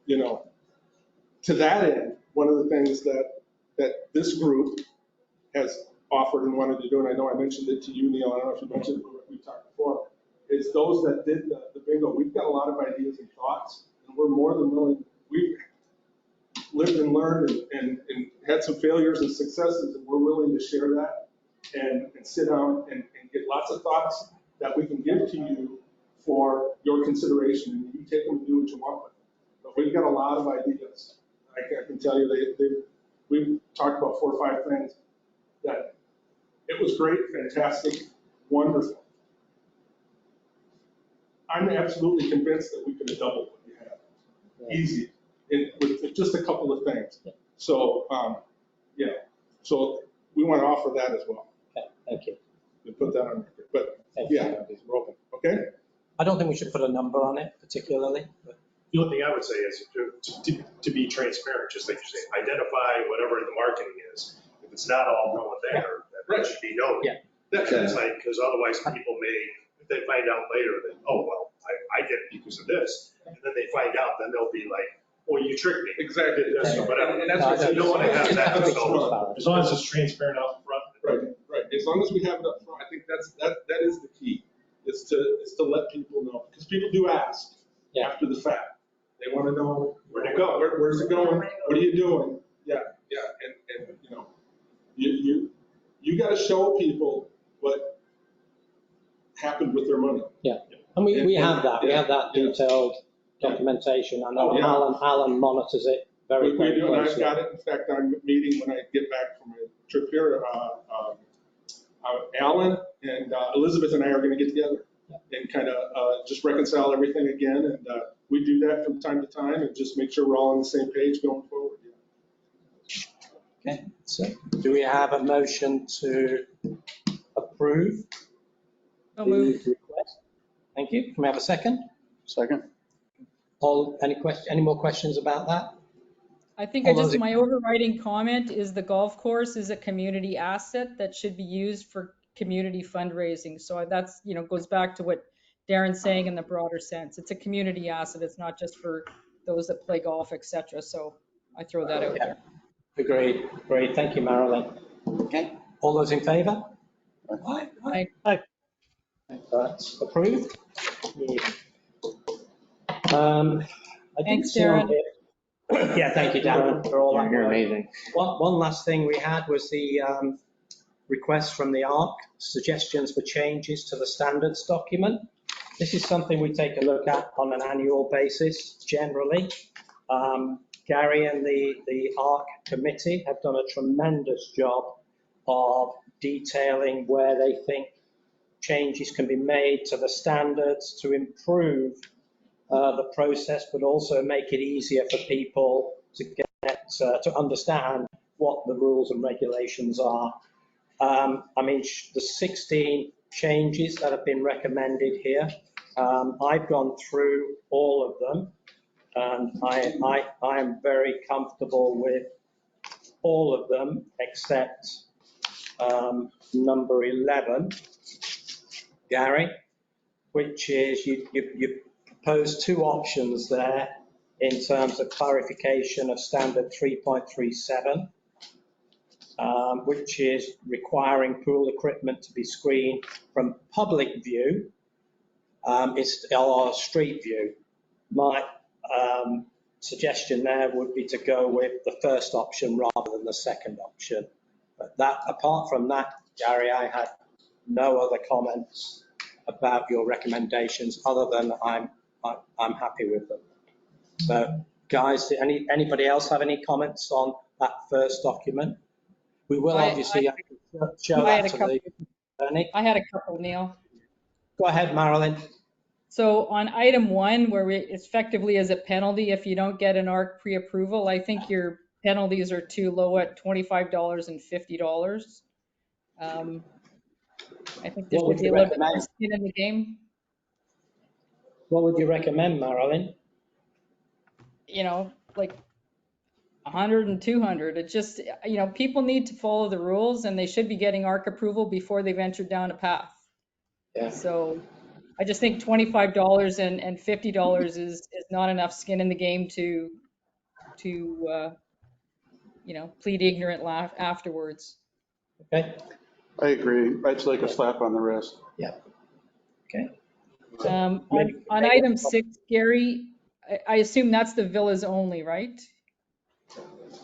you know, to that end, one of the things that that this group has offered and wanted to do, and I know I mentioned it to you, Neil, I don't know if you mentioned it, we talked before, is those that did the bingo. We've got a lot of ideas and thoughts, and we're more than willing. We've lived and learned and had some failures and successes, and we're willing to share that and sit down and get lots of thoughts that we can give to you for your consideration, and you take them and do what you want with them. But we've got a lot of ideas. I can tell you, we've talked about 4 or 5 things that it was great, fantastic, wonderful. I'm absolutely convinced that we could have doubled what we have. Easy, with just a couple of things. So, yeah, so we want to offer that as well. Okay, thank you. We put that on record, but yeah, we're open, okay? I don't think we should put a number on it particularly, but The only thing I would say is to be transparent, just like you say, identify whatever the marketing is. If it's not all going there, that should be known. Yeah. It's like, because otherwise people may, if they find out later that, oh, well, I get it because of this, and then they find out, then they'll be like, well, you tricked me. Exactly. This or whatever. And that's what you don't want to have that. That's So as long as it's transparent out front. Right. As long as we have it up front, I think that is the key, is to let people know, because people do ask after the fact. They want to know where to go. Where's it going? What are you doing? Yeah. And you know, you got to show people what happened with their money. yeah. And we have that. We have that detailed documentation. I know Alan monitors it very We closely. do, and I've got it. In fact, I'm meeting when I get back from a trip here. Alan and Elizabeth and I are going to get together and kind of just reconcile everything again. And we do that from time to time and just make sure we're all on the same page going forward. Okay, so do we have a motion to approve the request? Thank you. Can we have a second? Second. Any more questions about that? I think my overriding comment is the golf course is a community asset that should be used for community fundraising. So that's, goes back to what Darren's saying in the broader sense. It's a community asset. It's not just for those that play golf, etc. So I throw that out there. Agreed. Great. Thank you, Marilyn. Okay. All those in favor? Aye. That's approved. Thanks, Darren. Yeah, thank you, Darren, for all that. You're amazing. One last thing we had was the request from the ARC, suggestions for changes to the standards document. This is something we take a look at on an annual basis, generally. Gary and the ARC committee have done a tremendous job of detailing where they think changes can be made to the standards to improve the process, but also make it easier for people to get to understand what the rules and regulations are. The 16 changes that have been recommended here, I've gone through all of them, and I am very comfortable with all of them except number 11, Gary, which is you propose 2 options there in terms of clarification of standard 3.37, which is requiring pool equipment to be screened from public view or street view. My suggestion there would be to go with the first option rather than the second option. But apart from that, Gary, I had no other comments about your recommendations other than I'm happy with them. So, guys, anybody else have any comments on that first document? We will obviously have to show that to the attorney. I had a couple, Neil. Go ahead, Marilyn. So on item 1, where it effectively is a penalty if you don't get an ARC pre-approval, I think your penalties are too low at $25 and $50. I think there should be a little bit more skin in the game. What would you recommend, Marilyn? Like 100 and 200. It just, people need to follow the rules and they should be getting ARC approval before they venture down a path. Yeah. So I just think $25 and $50 is not enough skin in the game to plead ignorant laugh afterwards. Okay. I agree. It's like a slap on the wrist. Yeah. Okay. On item 6, Gary, I assume that's the villas only, right?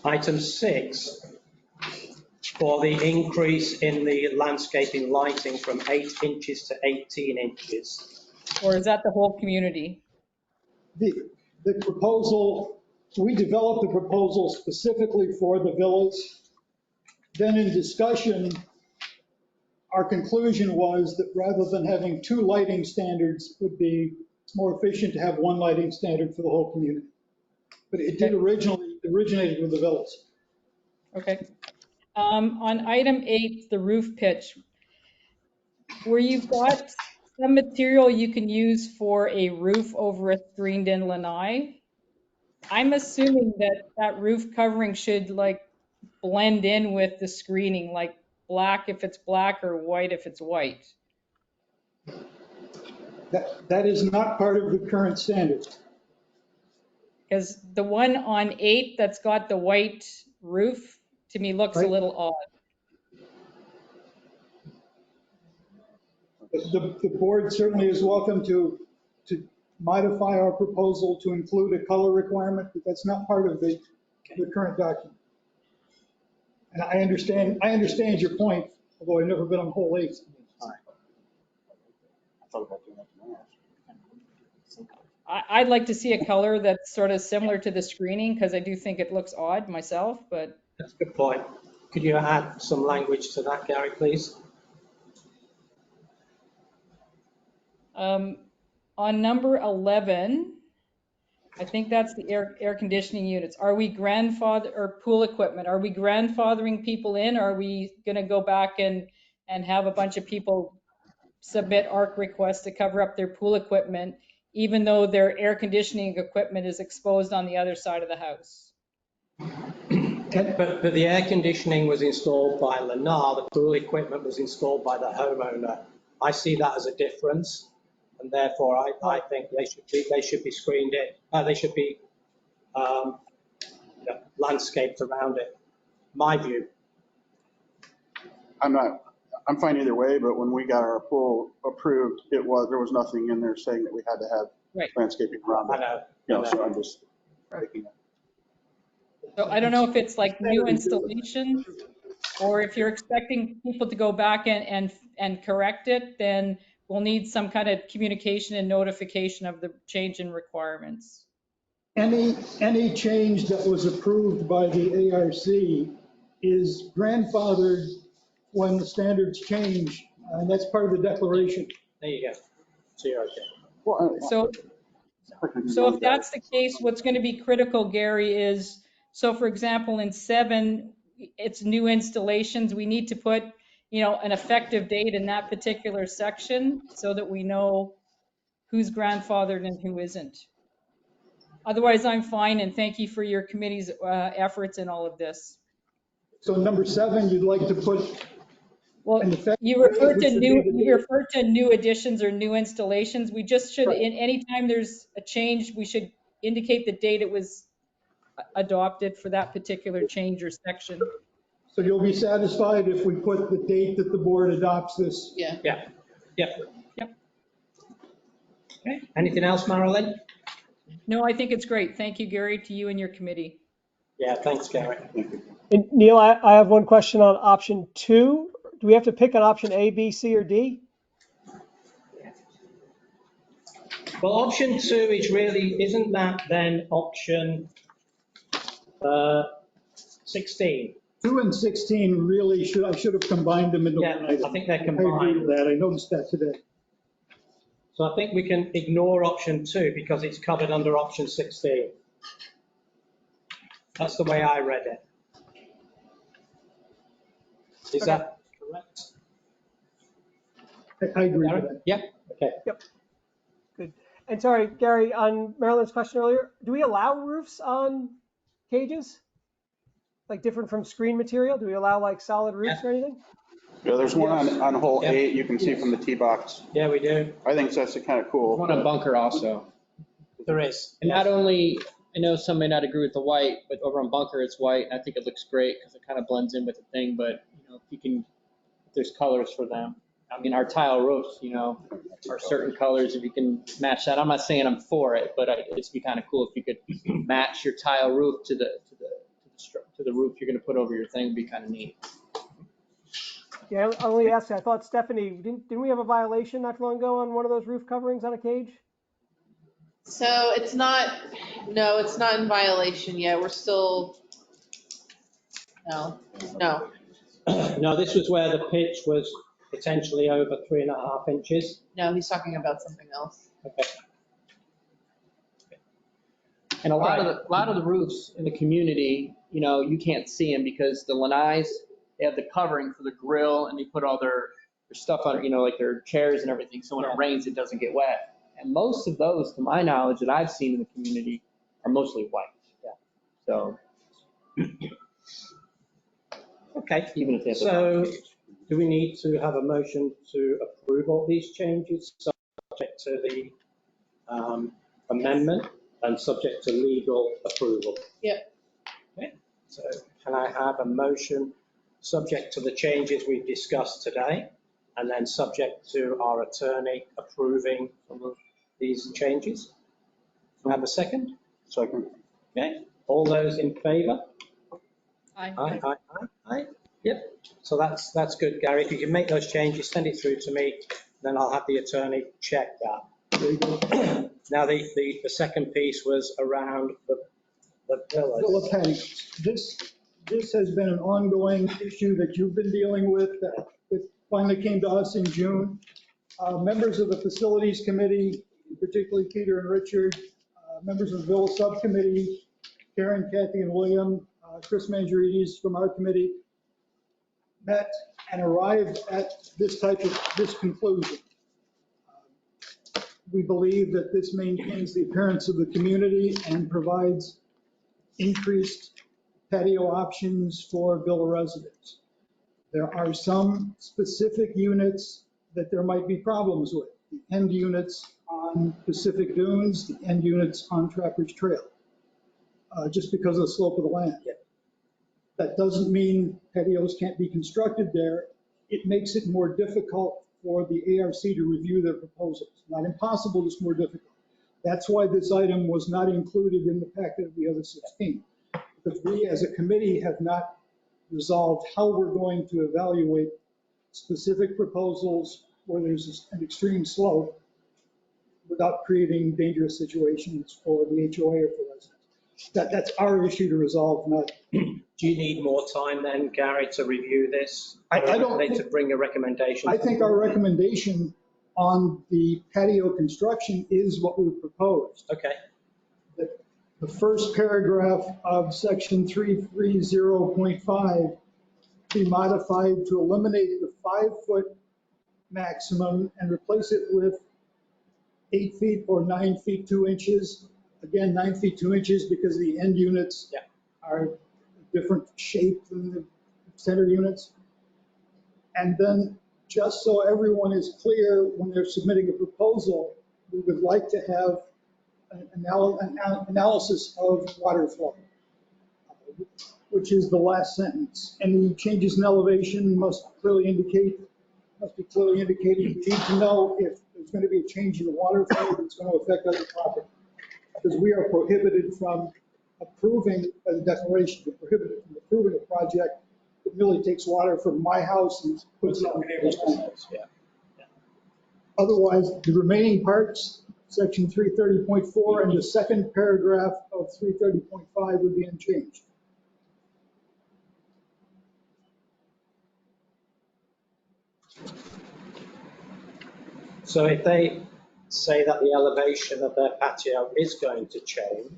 Item 6, for the increase in the landscaping lighting from 8 inches to 18 inches. Or is that the whole community? The proposal, we developed the proposal specifically for the villas. Then in discussion, our conclusion was that rather than having 2 lighting standards, it would be more efficient to have 1 lighting standard for the whole community. But it did originated with the villas. Okay. On item 8, the roof pitch, where you've got some material you can use for a roof over a screened-in lanai, I'm assuming that that roof covering should like blend in with the screening, like black if it's black or white if it's white. That is not part of the current standard. Because the one on 8 that's got the white roof, to me, looks a little odd. The board certainly is welcome to modify our proposal to include a color requirement, but that's not part of the current document. And I understand your point, although I've never been on hole 8. I'd like to see a color that's sort of similar to the screening, because I do think it looks odd myself, but. That's a good point. Could you add some language to that, Gary, please? On number 11, I think that's the air conditioning units. Are we or pool equipment? Are we grandfathering people in? Or are we going to go back and have a bunch of people submit ARC requests to cover up their pool equipment, even though their air conditioning equipment is exposed on the other side of the house? But the air conditioning was installed by Lennar, the pool equipment was installed by the homeowner. I see that as a difference, and therefore I think they should be screened in. They should be landscaped around it. My view. I'm fine either way, but when we got our pool approved, there was nothing in there saying that we had to have landscaping around it. I know. So I'm just making it. So I don't know if it's like new installation, or if you're expecting people to go back and correct it, then we'll need some kind of communication and notification of the change in requirements. Any change that was approved by the ARC is grandfathered when the standards change, and that's part of the declaration. There you go. So you're okay. So if that's the case, what's going to be critical, Gary, is, so for example, in 7, it's new installations. We need to put, an effective date in that particular section so that we know who's grandfathered and who isn't. Otherwise, I'm fine, and thank you for your committee's efforts in all of this. So number 7, you'd like to put. Well, you refer to new additions or new installations. We just should, anytime there's a change, we should indicate the date it was adopted for that particular change or section. So you'll be satisfied if we put the date that the board adopts this? Yeah. Okay. Anything else, Marilyn? No, I think it's great. Thank you, Gary, to you and your committee. Yeah, thanks, Gary. And Neil, I have one question on option 2. Do we have to pick an option A, B, C, or D? Well, option 2 isn't that then option 16? 2 and 16 really I should have combined them into one item. I think they're combined. I agree with that. I noticed that today. So I think we can ignore option 2 because it's covered under option 16. That's the way I read it. Is that correct? I agree with that. Yep. Okay. Yep. Good. And sorry, Gary, on Marilyn's question earlier, do we allow roofs on cages? Like different from screen material? Do we allow like solid roofs or anything? Yeah, there's one on hole 8 you can see from the tee box. Yeah, we do. I think that's kind of cool. One on bunker also. There is. And not only I know some may not agree with the white, but over on Bunker it's white, and I think it looks great because it kind of blends in with the thing. But if you can, if there's colors for them. I mean, our tile roofs, are certain colors. If you can match that, I'm not saying I'm for it, but it'd be kind of cool if you could match your tile roof to the roof you're going to put over your thing. Would be kind of neat. Yeah, I only asked, I thought Stephanie, didn't we have a violation not too long ago on one of those roof coverings on a cage? So it's not in violation yet. We're still, no. No, this was where the pitch was potentially over 3.5 inches. No, he's talking about something else. Okay. And a lot of the roofs in the community, you can't see them because the lanais, they have the covering for the grill and they put all their stuff on, like their chairs and everything. So when it rains, it doesn't get wet. And most of those, to my knowledge, that I've seen in the community are mostly white. Yeah. So. Okay. Even if they have so do we need to have a motion to approve all these changes subject to the amendment and subject to legal approval? Yep. Okay. So can I have a motion subject to the changes we've discussed today and then subject to our attorney approving these changes? Can I have a second? Second. Okay. All those in favour? Aye. Aye, aye, aye, aye. Yep. So that's good, Gary. If you can make those changes, send it through to me, then I'll have the attorney check that. Now, the second piece was around the villas. Villa patios. This has been an ongoing issue that you've been dealing with that finally came to us in June. Members of the facilities committee, particularly Peter and Richard, members of the Villa subcommittee, Karen, Kathy, and William, Chris Mangiarides from our committee, met and arrived at this conclusion. We believe that this maintains the appearance of the community and provides increased patio options for villa residents. There are some specific units that there might be problems with. The end units on Pacific Dunes, the end units on Trappers Trail, just because of the slope of the land. That doesn't mean patios can't be constructed there. It makes it more difficult for the ARC to review their proposals. Not impossible, just more difficult. That's why this item was not included in the packet of the other 16. Because we as a committee have not resolved how we're going to evaluate specific proposals where there's an extreme slope without creating dangerous situations for the HOA or for residents. That's our issue to resolve, not. Do you need more time then, Gary, to review this? I don't need to bring a recommendation. I think our recommendation on the patio construction is what we've proposed. Okay. The first paragraph of section 330.5 be modified to eliminate the 5-foot maximum and replace it with 8 feet or 9 feet 2 inches. Again, 9 feet 2 inches because the end units are different shape than the center units. And then just so everyone is clear when they're submitting a proposal, we would like to have an analysis of water flow, which is the last sentence. Any changes in elevation must be clearly indicated. We need to know if there's going to be a change in the water flow that's going to affect other property. Because we are prohibited from approving, by the declaration, we're prohibited from approving a project that really takes water from my house and puts it on the neighbor's house. Otherwise, the remaining parts, section 330.4 and the second paragraph of 330.5 would be unchanged. So if they say that the elevation of their patio is going to change,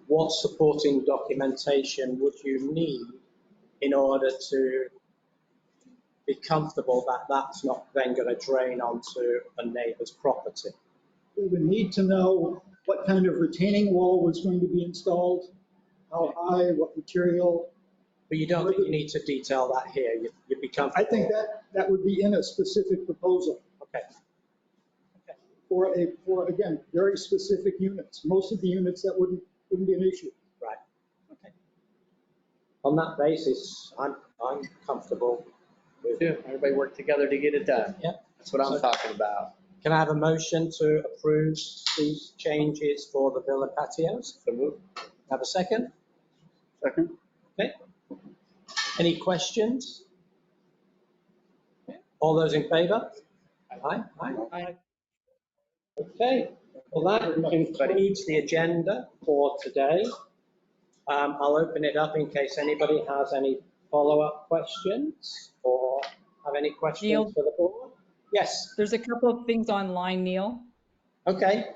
what supporting documentation would you need in order to be comfortable that that's not then going to drain onto a neighbor's property? We would need to know what kind of retaining wall was going to be installed, how high, what material. But you don't think you need to detail that here? You'd be comfortable? I think that would be in a specific proposal. Okay. for again, very specific units. Most of the units that wouldn't be an issue. Right. Okay. On that basis, I'm comfortable with. Everybody work together to get it done. Yeah. That's what I'm talking about. Can I have a motion to approve these changes for the villa patios? So move. Have a second? Second. Okay. Any questions? All those in favor? Aye. Aye. Okay. Well, that concludes the agenda for today. I'll open it up in case anybody has any follow-up questions or have any questions Neil? for the board. Yes. There's a couple of things online, Neil. Okay.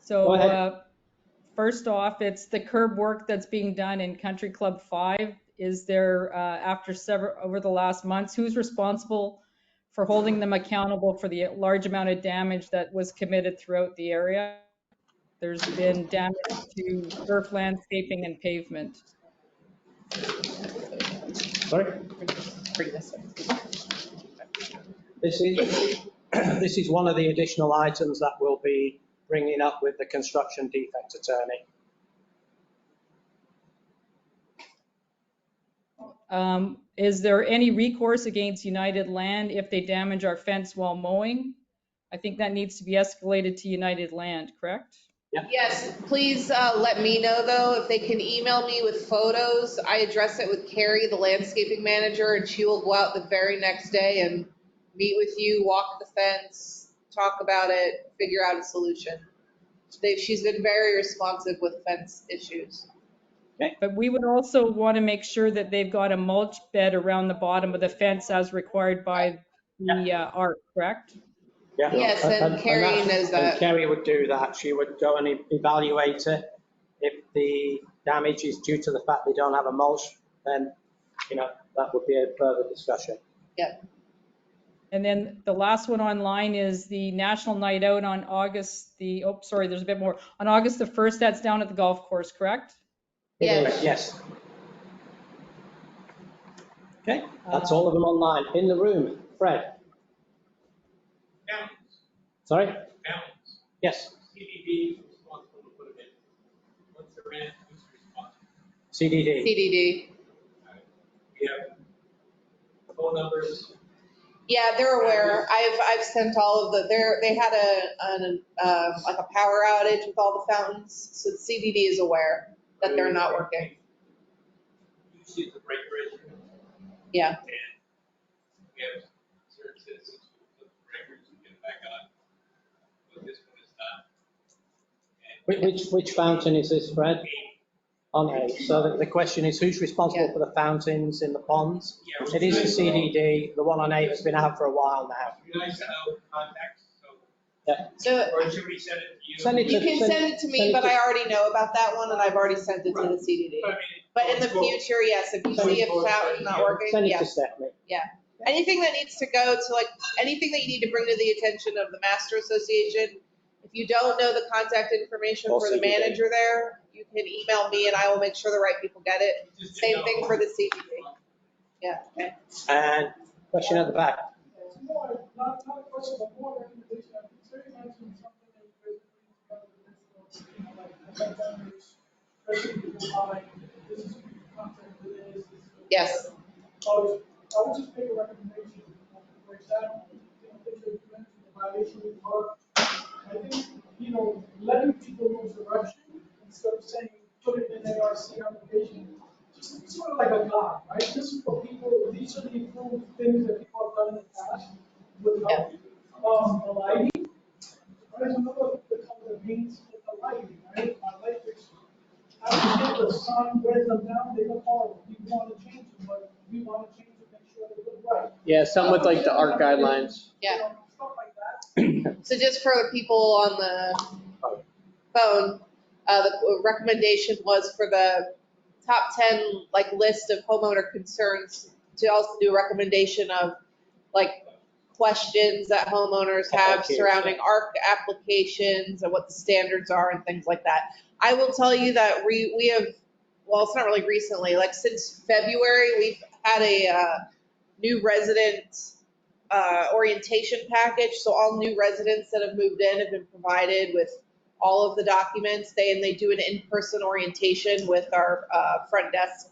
So Go ahead. first off, it's the curb work that's being done in Country Club 5. Is there, over the last months, who's responsible for holding them accountable for the large amount of damage that was committed throughout the area? There's been damage to turf, landscaping, and pavement. Sorry? This is one of the additional items that we'll be bringing up with the construction defect attorney. Is there any recourse against United Land if they damage our fence while mowing? I think that needs to be escalated to United Land, correct? Yes, please let me know though, if they can email me with photos. I address it with Carrie, the landscaping manager, and she will go out the very next day and meet with you, walk the fence, talk about it, figure out a solution. She's been very responsive with fence issues. But we would also want to make sure that they've got a mulch bed around the bottom of the fence as required by the ARC, correct? Yeah. Yes, and Carrie knows that. And Carrie would do that. She would go and evaluate it. If the damage is due to the fact they don't have a mulch, then, that would be a further discussion. Yep. And then the last one online is the National Night Out on there's a bit more. On August the 1st, that's down at the golf course, correct? Yes. Yes. Okay, that's all of them online. In the room, Fred. Fountains. Sorry? Fountains. Yes. CDD is responsible to put them in. What's the rent? Who's responsible? CDD. CDD. We have phone numbers. Yeah, they're aware. I've sent all of they had like a power outage with all the fountains, so the CDD is aware that they're not working. Usually it's a breaker issue. Yeah. And we have certain citizens who put the breakers and get it back on. But this one is not. Which fountain is this, Fred? On 8. So the question is, who's responsible for the fountains in the ponds? Yeah, It is the CDD. The one on 8 has been out for a while now. You guys know contacts, so. Yeah. Or should we send it to you? You can send it to me, but I already know about that one, and I've already sent it to the CDD. But in the future, yes, if you see a fountain not working, Send it to yes. Stephanie. Yeah. Anything that needs to go to anything that you need to bring to the attention of the Master Association, if you don't know the contact information Or for the CDD. manager there, you can email me and I will make sure the right people get it. Same thing for the CDD. Yeah, okay. And question at the back. It's more, not a question, but more recommendation. I think Terry mentioned something that you guys are like members, especially people buying, this is content for this. Yes. I would just make a recommendation. For example, things that you mentioned, the violation of the park. I think, letting people move direction instead of saying, put it in an ARC application, just sort of like a guide, right? This is what these are the approved things that people have done in the past with the lighting. There's another the color that paints with the lighting, right? My light fixtures. After you get the sun, wears them down, they look horrible. We want to change them, but we want to change them, make sure they look right. Yeah, some with like the ARC guidelines. Yeah. So just for the people on the phone, the recommendation was for the top 10 list of homeowner concerns to also do a recommendation of questions that homeowners have surrounding ARC applications and what the standards are and things like that. I will tell you that we have, well, it's not really recently, since February, we've had a new resident orientation package. So all new residents that have moved in have been provided with all of the documents. They do an in-person orientation with our front desk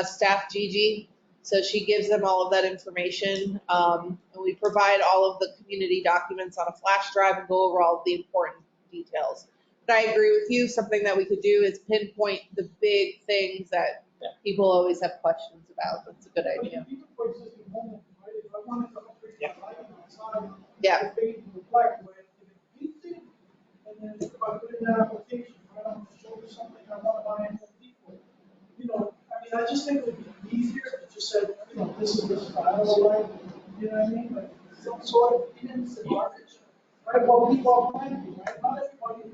staff, Gigi. So she gives them all of that information. And we provide all of the community documents on a flash drive and go over all of the important details. But I agree with you. Something that we could do is pinpoint the big things that people always have questions about. That's a good idea. Yeah. And then if I put in an application, I want to show you something I want to buy in from people. You know, I mean, I just think it would be easier to just say, you know, this is the style, right? You know what I mean? Like some sort of hints and markets, right? Well, people are planning, right? Not everybody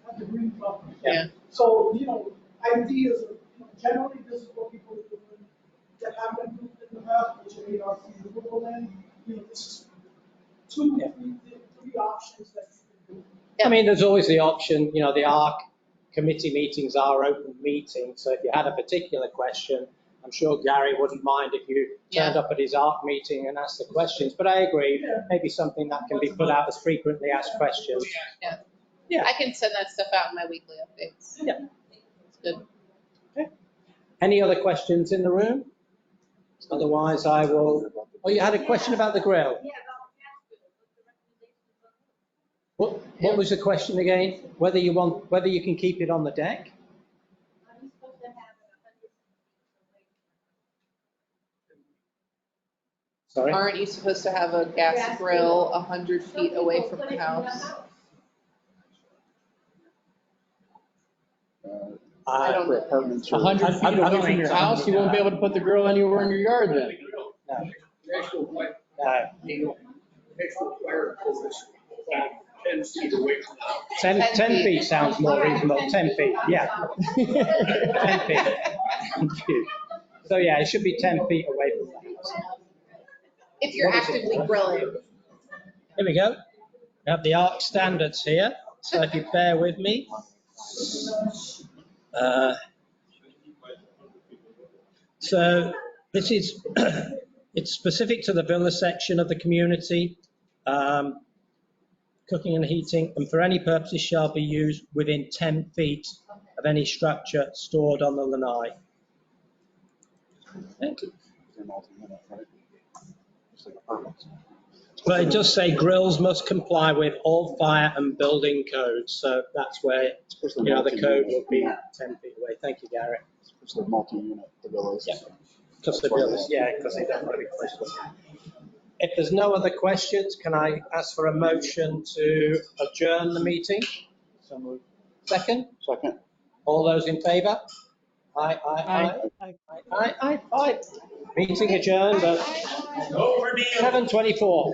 has a green thumb. Yeah. So, you know, ideas, you know, generally this is what people are doing that haven't moved in the past, which are ARC renewable land. You know, this is two, three options that you can do. I mean, there's always the option, you know, the ARC committee meetings are open meetings. So if you had a particular question, I'm sure Gary wouldn't mind if you turned up at his ARC meeting and asked the questions. But I agree, maybe something that can be put out as frequently asked questions. Yeah. Yeah. I can send that stuff out in my weekly updates. Yeah. It's good. Okay. Any other questions in the room? Otherwise, I will. Oh, you had a question about the grill? What was the question again? Whether you can keep it on the deck? Sorry? Aren't you supposed to have a gas grill 100 feet away from the house? I don't know. 100 feet away from your house, you won't be able to put the grill anywhere in your yard then. No. 10 feet away from the house. 10 feet sounds more reasonable. 10 feet, yeah. 10 feet. Thank you. So yeah, it should be 10 feet away from the house. If you're actively grilling. Here we go. We have the ARC standards here. So if you bear with me. So this is, it's specific to the villa section of the community. Cooking and heating, and for any purposes shall be used within 10 feet of any structure stored on the lanai. Thank you. But it does say grills must comply with all fire and building codes, so that's where, you know, the code will be 10 feet away. Thank you, Gary. Especially multi-unit, the villas. Yeah, because the villas, yeah, because they don't want to be close to it. If there's no other questions, can I ask for a motion to adjourn the meeting? So moved. Second? Second. All those in favor? Aye, aye, aye. Aye. Aye, aye, aye. Meeting adjourned at 7:24.